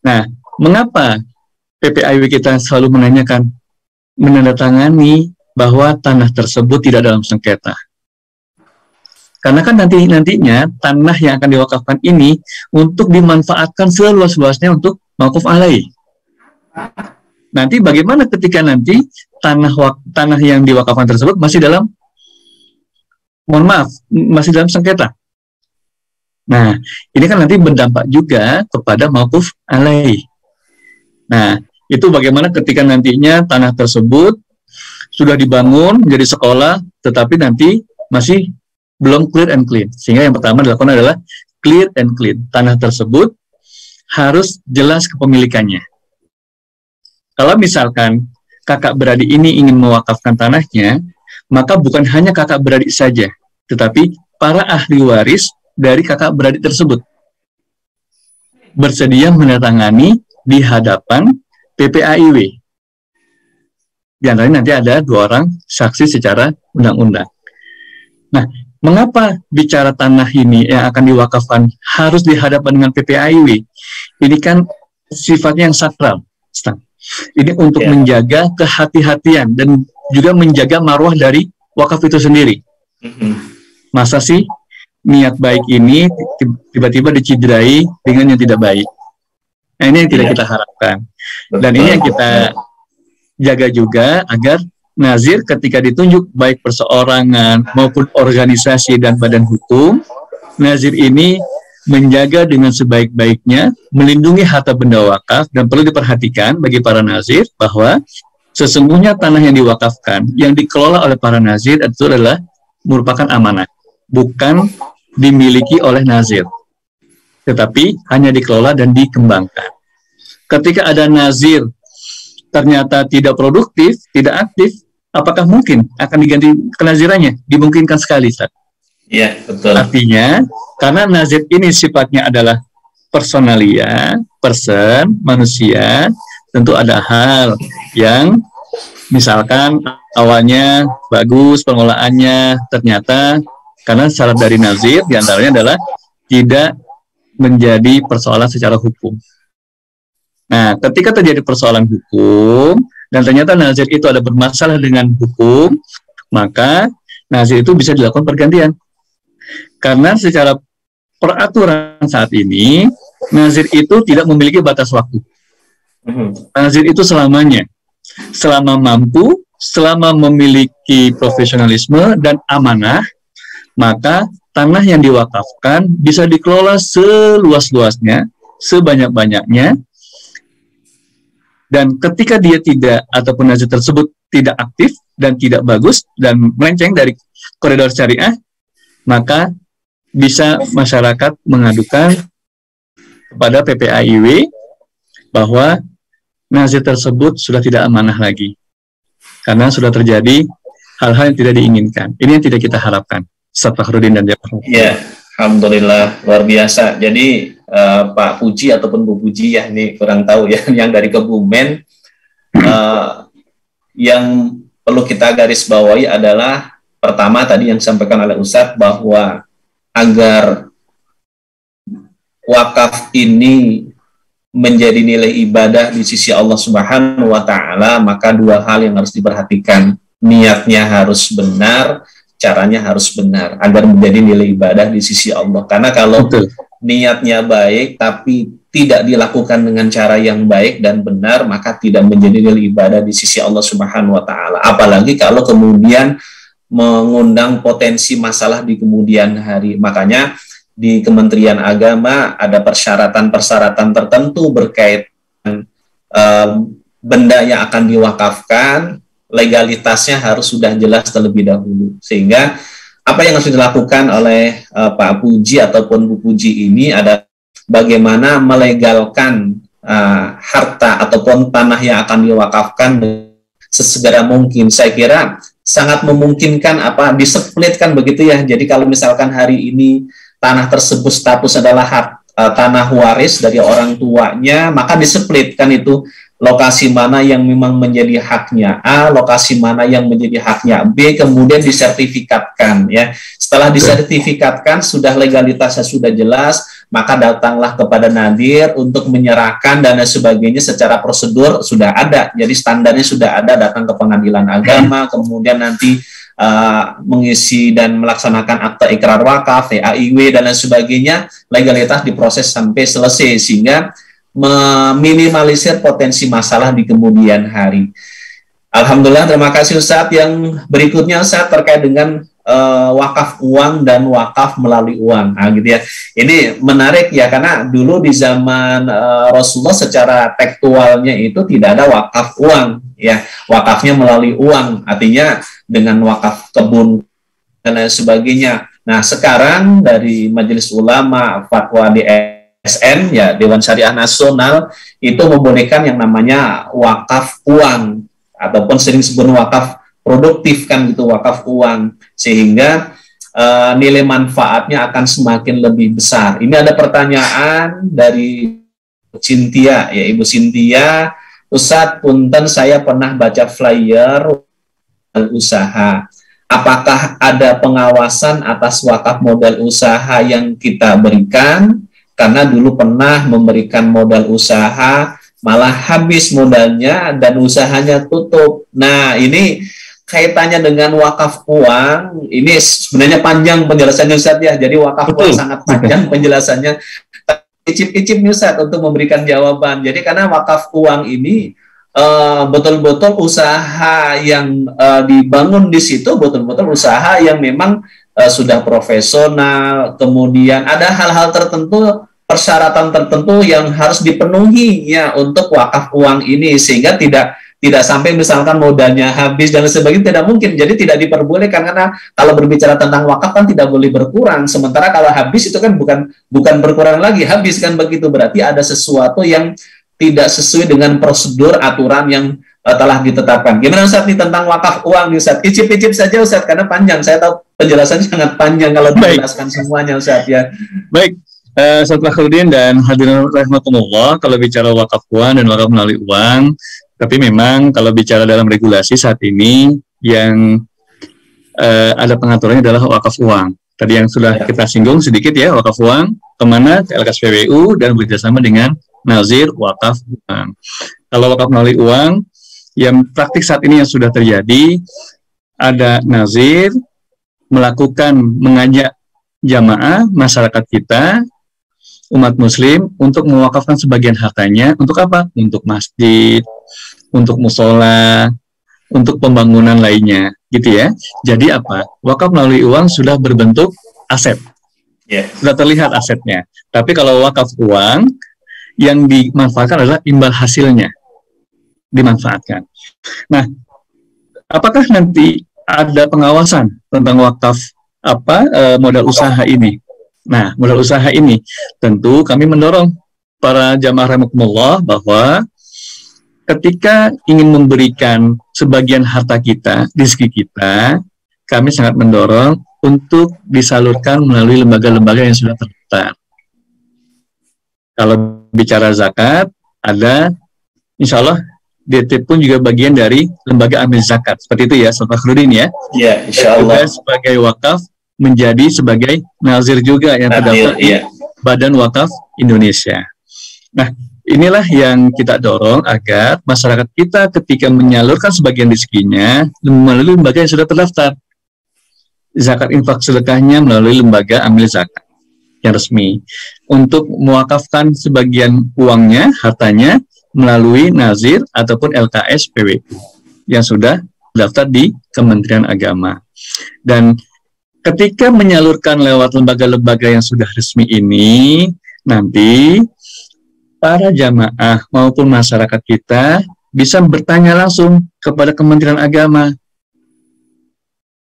Nah, mengapa PPAIW kita selalu menandatangani bahwa tanah tersebut tidak dalam sengketa? Karena kan nantinya tanah yang akan diwakafkan ini untuk dimanfaatkan seluas-luasnya untuk mauquf alaih. Nanti bagaimana ketika nanti tanah yang diwakafkan tersebut masih dalam, masih dalam sengketa? Nah, ini kan nanti berdampak juga kepada mauquf alaih. Nah, itu bagaimana ketika nantinya tanah tersebut sudah dibangun menjadi sekolah, tetapi nanti masih belum clear and clean. Sehingga yang pertama dilakukan adalah clear and clean. Tanah tersebut harus jelas kepemilikannya. Kalau misalkan kakak beradik ini ingin mewakafkan tanahnya, maka bukan hanya kakak beradik saja, tetapi para ahli waris dari kakak beradik tersebut bersedia menandatangani di hadapan PPAIW. Di antaranya nanti ada 2 orang saksi secara undang-undang. Nah, mengapa bicara tanah ini yang akan diwakafkan harus dihadapkan dengan PPAIW? Ini kan sifatnya yang sakral. Ini untuk menjaga kehati-hatian dan juga menjaga marwah dari wakaf itu sendiri. Masa sih niat baik ini tiba-tiba dicidrai dengan yang tidak baik? Nah, ini yang tidak kita harapkan. Dan ini yang kita jaga juga agar nazir ketika ditunjuk baik perseorangan maupun organisasi dan badan hukum, nazir ini menjaga dengan sebaik-baiknya, melindungi harta benda wakaf, dan perlu diperhatikan bagi para nazir bahwa sesungguhnya tanah yang diwakafkan, yang dikelola oleh para nazir itu adalah merupakan amanah, bukan dimiliki oleh nazir, tetapi hanya dikelola dan dikembangkan. Ketika ada nazir ternyata tidak produktif, tidak aktif, apakah mungkin akan diganti kenazirannya? Dimungkinkan sekali, Ustaz. Iya, betul. Artinya, karena nazir ini sifatnya adalah personalia, person, manusia, tentu ada hal yang misalkan awalnya bagus pengelolaannya, ternyata karena syarat dari nazir diantaranya adalah tidak menjadi persoalan secara hukum. Nah, ketika terjadi persoalan hukum dan ternyata nazir itu ada bermasalah dengan hukum, maka nazir itu bisa dilakukan pergantian. Karena secara peraturan saat ini, nazir itu tidak memiliki batas waktu. Nazir itu selamanya, selama mampu, selama memiliki profesionalisme dan amanah, maka tanah yang diwakafkan bisa dikelola seluas-luasnya, sebanyak-banyaknya. Dan ketika dia tidak, ataupun nazir tersebut tidak aktif dan tidak bagus dan melenceng dari koridor syariah, maka bisa masyarakat mengadukan kepada PPAIW bahwa nazir tersebut sudah tidak amanah lagi. Karena sudah terjadi hal-hal yang tidak diinginkan. Ini yang tidak kita harapkan. Ustaz Fakhrudin dan Jafar. Ya, alhamdulillah, luar biasa. Jadi Pak Puji ataupun Bu Puji ya, ini kurang tahu ya, yang dari Kebumen, yang perlu kita garis bawahi adalah pertama tadi yang disampaikan oleh Ustaz bahwa agar wakaf ini menjadi nilai ibadah di sisi Allah Subhanahu wa Ta'ala, maka 2 hal yang harus diperhatikan. Niatnya harus benar, caranya harus benar agar menjadi nilai ibadah di sisi Allah. Karena kalau niatnya baik tapi tidak dilakukan dengan cara yang baik dan benar, maka tidak menjadi nilai ibadah di sisi Allah Subhanahu wa Ta'ala. Apalagi kalau kemudian mengundang potensi masalah di kemudian hari. Makanya di Kementerian Agama ada persyaratan-persyaratan tertentu berkaitan benda yang akan diwakafkan, legalitasnya harus sudah jelas terlebih dahulu. Sehingga apa yang harus dilakukan oleh Pak Puji ataupun Bu Puji ini ada bagaimana melegalkan harta ataupun tanah yang akan diwakafkan sesegera mungkin. Saya kira sangat memungkinkan displitkan begitu ya. Jadi kalau misalkan hari ini tanah tersebut status adalah tanah waris dari orang tuanya, maka displitkan itu lokasi mana yang memang menjadi haknya A, lokasi mana yang menjadi haknya B, kemudian disertifikatkan ya. Setelah disertifikatkan, sudah legalitasnya sudah jelas, maka datanglah kepada nadir untuk menyerahkan dan sebagainya secara prosedur sudah ada. Jadi standarnya sudah ada, datang ke pengadilan agama, kemudian nanti mengisi dan melaksanakan akta ikrar wakaf, AIW dan lain sebagainya, legalitas diproses sampai selesai sehingga meminimalisir potensi masalah di kemudian hari. Alhamdulillah, terima kasih Ustadz. Yang berikutnya Ustadz terkait dengan wakaf uang dan wakaf melalui uang. Nah, gitu ya. Ini menarik ya, karena dulu di zaman Rasulullah secara tekstualnya itu tidak ada wakaf uang ya. Wakafnya melalui uang, artinya dengan wakaf kebun dan lain sebagainya. Nah, sekarang dari Majelis Ulama Fatwa DSN ya, Dewan Syariah Nasional itu membolehkan yang namanya wakaf uang ataupun sering disebut wakaf produktif kan gitu, wakaf uang, sehingga nilai manfaatnya akan semakin lebih besar. Ini ada pertanyaan dari Cynthia ya, Ibu Cynthia, Ustadz punten saya pernah baca flyer usaha. Apakah ada pengawasan atas wakaf modal usaha yang kita berikan? Karena dulu pernah memberikan modal usaha, malah habis modalnya dan usahanya tutup. Nah, ini kaitannya dengan wakaf uang, ini sebenarnya panjang penjelasannya Ustadz ya. Jadi wakaf uang sangat panjang penjelasannya. Icip-icip Ustadz untuk memberikan jawaban. Jadi karena wakaf uang ini betul-betul usaha yang dibangun di situ, betul-betul usaha yang memang sudah profesional, kemudian ada hal-hal tertentu, persyaratan tertentu yang harus dipenuhi ya untuk wakaf uang ini, sehingga tidak sampai misalkan modalnya habis dan sebagainya, tidak mungkin. Jadi tidak diperbolehkan, karena kalau berbicara tentang wakaf kan tidak boleh berkurang. Sementara kalau habis itu kan bukan berkurang lagi, habis kan begitu. Berarti ada sesuatu yang tidak sesuai dengan prosedur aturan yang telah ditetapkan. Gimana Ustadz nih tentang wakaf uang nih Ustadz? Icip-icip saja Ustadz, karena panjang. Saya tahu penjelasannya sangat panjang kalau dijelaskan semuanya Ustadz ya. Baik. Ustadz Fakhrudin dan hadirin rahmatullah, kalau bicara wakaf uang dan wakaf melalui uang, tapi memang kalau bicara dalam regulasi saat ini yang ada pengaturannya adalah wakaf uang. Tadi yang sudah kita singgung sedikit ya, wakaf uang kemana? Ke LKSPWU dan bekerjasama dengan nazir wakaf uang. Kalau wakaf melalui uang, yang praktik saat ini yang sudah terjadi, ada nazir mengajak jamaah masyarakat kita, umat muslim, untuk mewakafkan sebagian hartanya untuk apa? Untuk masjid, untuk musola, untuk pembangunan lainnya, gitu ya. Jadi apa? Wakaf melalui uang sudah berbentuk aset, sudah terlihat asetnya. Tapi kalau wakaf uang, yang dimanfaatkan adalah imbal hasilnya, dimanfaatkan. Nah, apakah nanti ada pengawasan tentang wakaf modal usaha ini? Nah, modal usaha ini tentu kami mendorong para jamaah rahimakumullah bahwa ketika ingin memberikan sebagian harta kita, rezeki kita, kami sangat mendorong untuk disalurkan melalui lembaga-lembaga yang sudah terdaftar. Kalau bicara zakat, ada insya Allah DT pun juga bagian dari lembaga amil zakat. Seperti itu ya, Ustaz Fakhrudin ya. Iya, insya Allah. Juga sebagai wakaf, menjadi sebagai nazir juga yang terdaftar di Badan Wakaf Indonesia. Nah, inilah yang kita dorong agar masyarakat kita ketika menyalurkan sebagian rezekinya melalui lembaga yang sudah terdaftar. Zakat infak sedekahnya melalui lembaga amil zakat yang resmi. Untuk mewakafkan sebagian uangnya, hartanya, melalui nazir ataupun LKS PWU yang sudah terdaftar di Kementerian Agama. Dan ketika menyalurkan lewat lembaga-lembaga yang sudah resmi ini, nanti para jamaah maupun masyarakat kita bisa bertanya langsung kepada Kementerian Agama.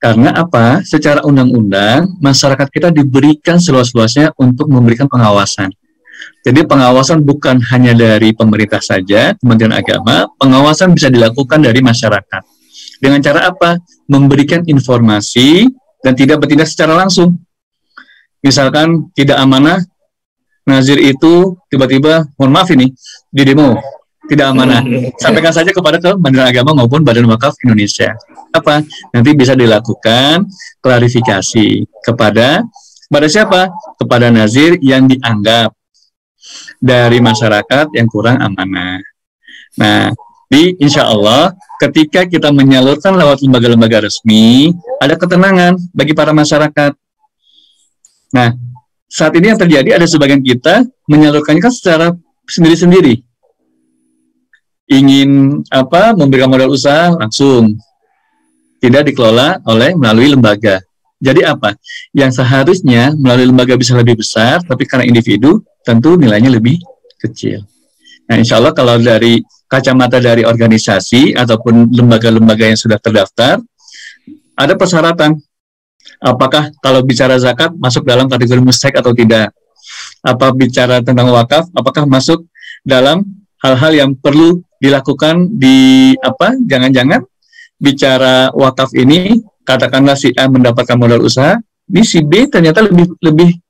Karena apa? Secara undang-undang, masyarakat kita diberikan seluas-luasnya untuk memberikan pengawasan. Jadi pengawasan bukan hanya dari pemerintah saja, Kementerian Agama, pengawasan bisa dilakukan dari masyarakat. Dengan cara apa? Memberikan informasi dan tidak bertindak secara langsung. Misalkan tidak amanah, nazir itu tiba-tiba, mohon maaf ini, di demo, tidak amanah. Sampaikan saja kepada Kementerian Agama maupun Badan Wakaf Indonesia. Apa? Nanti bisa dilakukan klarifikasi kepada siapa? Kepada nazir yang dianggap dari masyarakat yang kurang amanah. Nah, insya Allah ketika kita menyalurkan lewat lembaga-lembaga resmi, ada ketenangan bagi para masyarakat. Nah, saat ini yang terjadi ada sebagian kita menyalurkannya kan secara sendiri-sendiri. Ingin memberikan modal usaha langsung, tidak dikelola melalui lembaga. Jadi apa? Yang seharusnya melalui lembaga bisa lebih besar, tapi karena individu tentu nilainya lebih kecil. Nah, insya Allah kalau dari kacamata dari organisasi ataupun lembaga-lembaga yang sudah terdaftar, ada persyaratan. Apakah kalau bicara zakat masuk dalam kategori mustahik atau tidak? Apa bicara tentang wakaf, apakah masuk dalam hal-hal yang perlu dilakukan jangan-jangan bicara wakaf ini, katakanlah si A mendapatkan modal usaha, ini si B ternyata lebih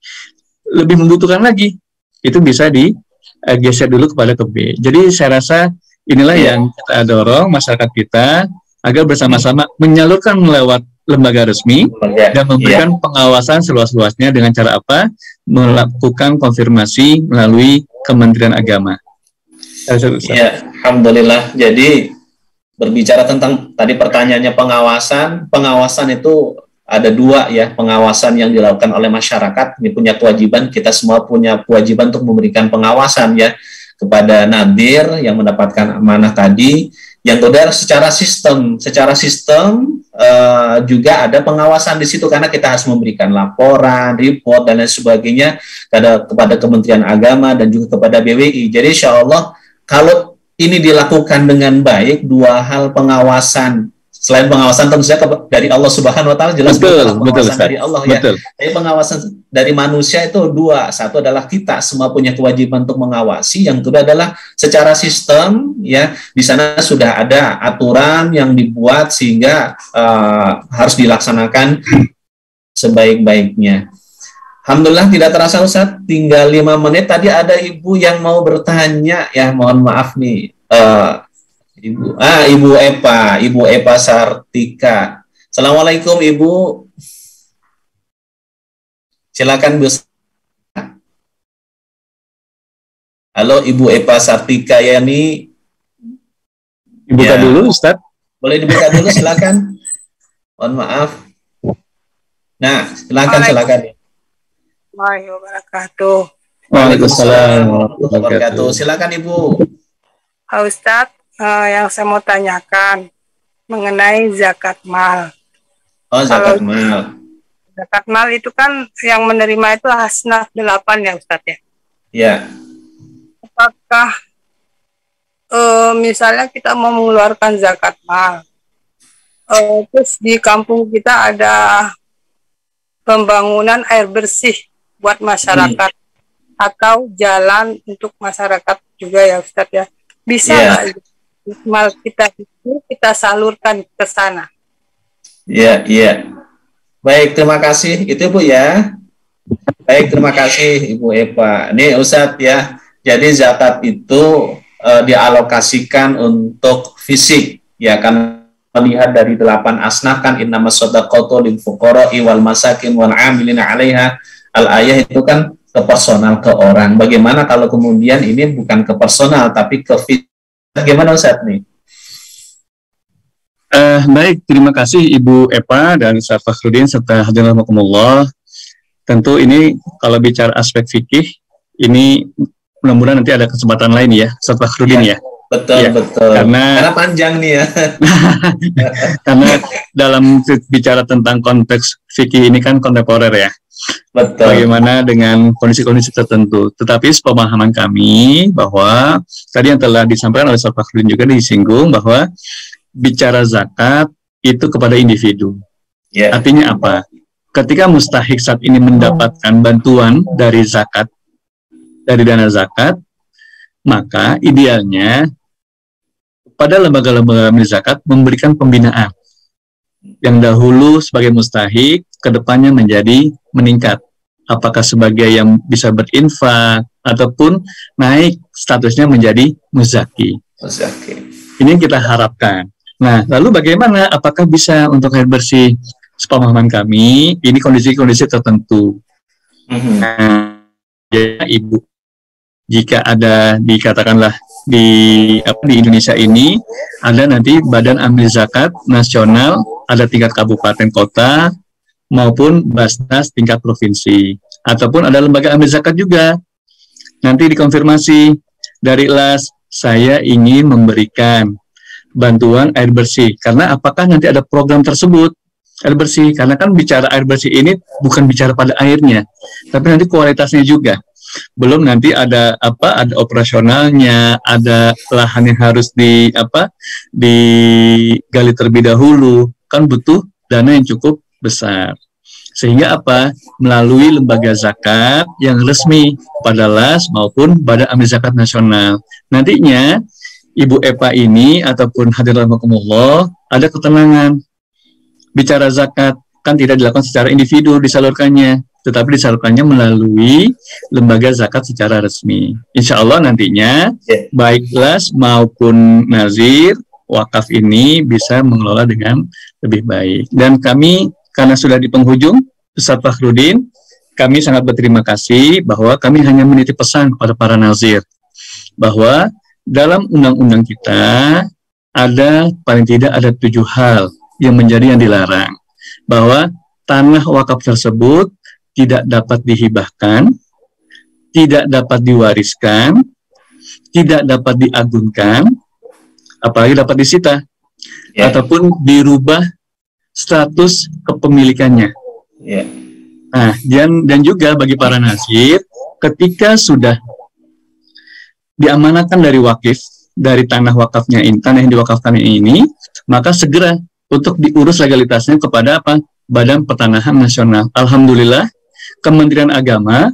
membutuhkan lagi. Itu bisa digeser dulu kepada ke B. Jadi saya rasa inilah yang kita dorong masyarakat kita agar bersama-sama menyalurkan lewat lembaga resmi dan memberikan pengawasan seluas-luasnya dengan cara apa? Melakukan konfirmasi melalui Kementerian Agama. Ya, alhamdulillah. Jadi berbicara tentang tadi pertanyaannya pengawasan itu ada dua ya, pengawasan yang dilakukan oleh masyarakat, ini punya kewajiban, kita semua punya kewajiban untuk memberikan pengawasan ya kepada nadir yang mendapatkan amanah tadi. Yang kedua secara sistem juga ada pengawasan di situ karena kita harus memberikan laporan, report dan lain sebagainya kepada Kementerian Agama dan juga kepada BWI. Jadi insya Allah kalau ini dilakukan dengan baik, dua hal pengawasan, selain pengawasan tentu saja dari Allah Subhanahu wa taala jelas pengawasan dari Allah ya. Tapi pengawasan dari manusia itu dua. Satu adalah kita semua punya kewajiban untuk mengawasi, yang kedua adalah secara sistem ya, di sana sudah ada aturan yang dibuat sehingga harus dilaksanakan sebaik-baiknya. Alhamdulillah tidak terasa Ustaz, tinggal 5 menit. Tadi ada ibu yang mau bertanya ya, mohon maaf nih. Ibu Epa Sartika. Assalamualaikum Ibu. Silakan Bu. Halo Ibu Epa Sartika ya nih. Dibuka dulu Ustaz. Boleh dibuka dulu silakan. Mohon maaf. Nah, silakan. Wabarakatuh. Waalaikumsalam warahmatullahi wabarakatuh. Silakan Ibu. Ustadz, yang saya mau tanyakan mengenai zakat mal. Oh, zakat mal. Zakat mal itu kan yang menerima itu asnaf 8 ya Ustadz ya? Ya. Apakah misalnya kita mau mengeluarkan zakat mal, terus di kampung kita ada pembangunan air bersih buat masyarakat atau jalan untuk masyarakat juga ya Ustadz ya, bisa nggak mal kita itu kita salurkan ke sana? Iya. Baik, terima kasih. Itu Bu ya. Baik, terima kasih Ibu Epa. Ini Ustadz ya. Jadi zakat itu dialokasikan untuk fisik ya, kan melihat dari 8 asnaf kan, innamas shadaqatu lil fuqara'i wal masakin wal 'amilina 'alaiha. Al-ayah itu kan ke personal, ke orang. Bagaimana kalau kemudian ini bukan ke personal tapi ke fisik? Bagaimana Ustaz nih? Baik, terima kasih Ibu Epa dan Ustaz Fakhrudin serta hadirin rahimakumullah. Tentu ini kalau bicara aspek fikih, ini mudah-mudahan nanti ada kesempatan lain ya, Ustaz Fakhrudin ya. Betul, ya, betul. Karena panjang nih ya. Karena dalam bicara tentang konteks fikih ini kan kontemporer ya. Betul. Bagaimana dengan kondisi-kondisi tertentu. Tetapi sepemahaman kami bahwa tadi yang telah disampaikan oleh Ustaz Fakhrudin juga disinggung bahwa bicara zakat itu kepada individu. Yeah. Artinya apa? Ketika mustahik saat ini mendapatkan bantuan dari zakat, dari dana zakat, maka idealnya pada lembaga-lembaga zakat memberikan pembinaan yang dahulu sebagai mustahik, kedepannya menjadi meningkat. Apakah sebagai yang bisa berinfak ataupun naik statusnya menjadi muzaki. Ini yang kita harapkan. Nah, lalu bagaimana? Apakah bisa untuk air bersih? Sepemahaman kami, ini kondisi-kondisi tertentu. Nah, ya, Ibu, jika ada dikatakanlah di Indonesia ini ada nanti Badan Amil Zakat Nasional, ada tingkat kabupaten kota maupun Basnas tingkat provinsi, ataupun ada lembaga amil zakat juga. Nanti dikonfirmasi dari LAS, saya ingin memberikan bantuan air bersih, karena apakah nanti ada program tersebut air bersih, karena kan bicara air bersih ini bukan bicara pada airnya, tapi nanti kualitasnya juga. Belum nanti ada ada operasionalnya, ada lahan yang harus digali terlebih dahulu, kan butuh dana yang cukup besar. Sehingga melalui lembaga zakat yang resmi pada LAS maupun Badan Amil Zakat Nasional. Nantinya Ibu Epa ini ataupun hadirin rahimakumullah ada ketenangan. Bicara zakat kan tidak dilakukan secara individu disalurkannya, tetapi disalurkannya melalui lembaga zakat secara resmi. Insya Allah nantinya baik LAS maupun nazir wakaf ini bisa mengelola dengan lebih baik. Dan kami karena sudah di penghujung, Ustaz Fakhrudin, kami sangat berterima kasih bahwa kami hanya menitip pesan kepada para nazir bahwa dalam undang-undang kita ada paling tidak ada 7 hal yang menjadi yang dilarang, bahwa tanah wakaf tersebut tidak dapat dihibahkan, tidak dapat diwariskan, tidak dapat diagunkan, apalagi dapat disita, ataupun dirubah status kepemilikannya. Nah, dan juga bagi para nazir, ketika sudah diamanatkan dari wakif, dari tanah wakafnya ini, tanah yang diwakafkan ini, maka segera untuk diurus legalitasnya kepada Badan Pertanahan Nasional. Alhamdulillah, Kementerian Agama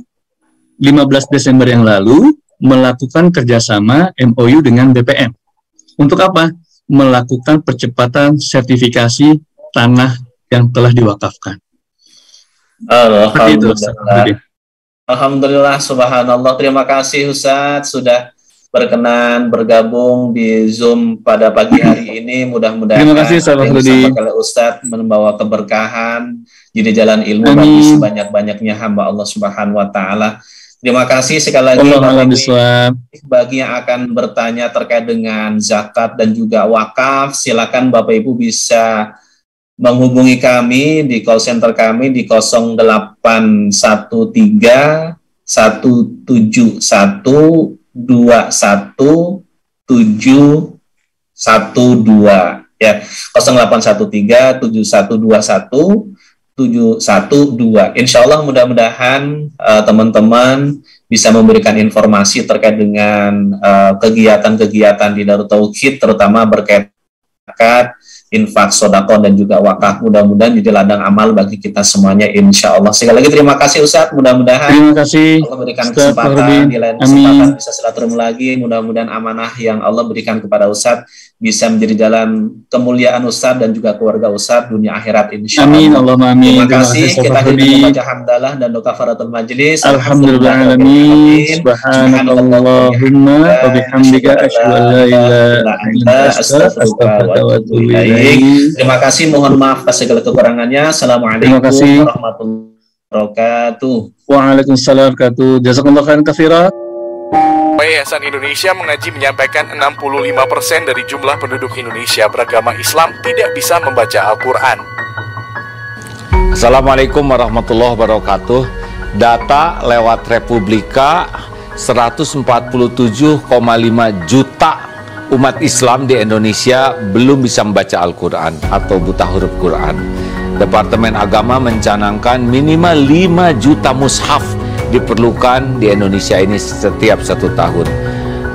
15 Desember yang lalu melakukan kerjasama MOU dengan BPN. Untuk melakukan percepatan sertifikasi tanah yang telah diwakafkan. Alhamdulillah. Alhamdulillah, subhanallah. Terima kasih Ustadz sudah berkenan bergabung di Zoom pada pagi hari ini. Mudah-mudahan terima kasih Ustadz membawa keberkahan di jalan ilmu bagi sebanyak-banyaknya hamba Allah Subhanahu wa taala. Terima kasih sekali lagi bagi yang akan bertanya terkait dengan zakat dan juga wakaf, silakan Bapak Ibu bisa menghubungi kami di call center kami di 0813 171 21712 ya, 0813 7121712. Insya Allah mudah-mudahan teman-teman bisa memberikan informasi terkait dengan kegiatan-kegiatan di Darut Tauhid, terutama berkaitan infak, sedekah dan juga wakaf. Mudah-mudahan jadi ladang amal bagi kita semuanya, insya Allah. Sekali lagi terima kasih Ustadz, mudah-mudahan terima kasih Allah berikan kesempatan di lain kesempatan bisa silaturahmi lagi. Mudah-mudahan amanah yang Allah berikan kepada Ustadz bisa menjadi jalan kemuliaan Ustadz dan juga keluarga Ustadz dunia akhirat, insya Allah. Amin, Allahumma amin. Terima kasih. Kita akhiri membaca hamdalah dan doa kafaratul majlis. Alhamdulillah alamin. Subhanallahumma wa bihamdika asyhadu an la ilaha illa anta astaghfiruka wa atubu ilaik. Terima kasih, mohon maaf atas segala kekurangannya. Assalamualaikum warahmatullahi wabarakatuh. Waalaikumsalam warahmatullahi wabarakatuh. Jazakumullah khairan katsiran. Yayasan Indonesia Mengaji menyampaikan 65% dari jumlah penduduk Indonesia beragama Islam tidak bisa membaca Al-Quran. Assalamualaikum warahmatullahi wabarakatuh. Data lewat Republika 147,5 juta umat Islam di Indonesia belum bisa membaca Al-Quran atau buta huruf Quran. Departemen Agama mencanangkan minimal 5 juta mushaf diperlukan di Indonesia ini setiap 1 tahun.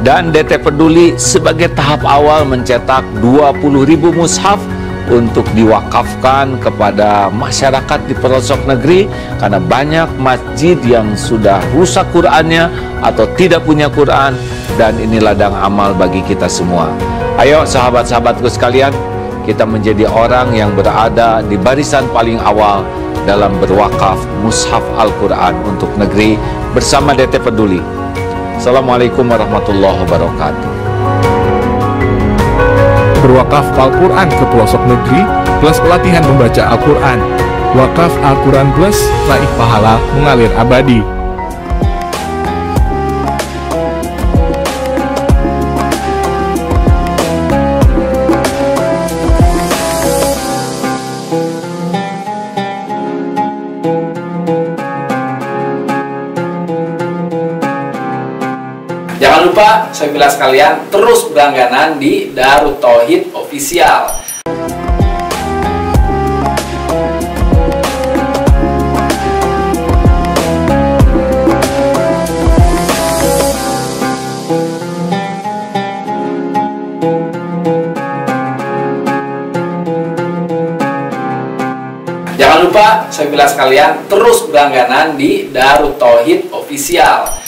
Dan DT Peduli sebagai tahap awal mencetak 20.000 mushaf untuk diwakafkan kepada masyarakat di pelosok negeri, karena banyak masjid yang sudah rusak Qurannya atau tidak punya Quran, dan ini ladang amal bagi kita semua. Ayo sahabat-sahabatku sekalian, kita menjadi orang yang berada di barisan paling awal dalam berwakaf mushaf Al-Quran untuk negeri bersama DT Peduli. Assalamualaikum warahmatullahi wabarakatuh. Berwakaf Al-Quran ke pelosok negeri plus pelatihan membaca Al-Quran. Wakaf Al-Quran plus raih pahala mengalir abadi. Jangan lupa, saudara sekalian, terus berlangganan di Darut Tauhid Official. Jangan lupa, saudara sekalian, terus berlangganan di Darut Tauhid Official.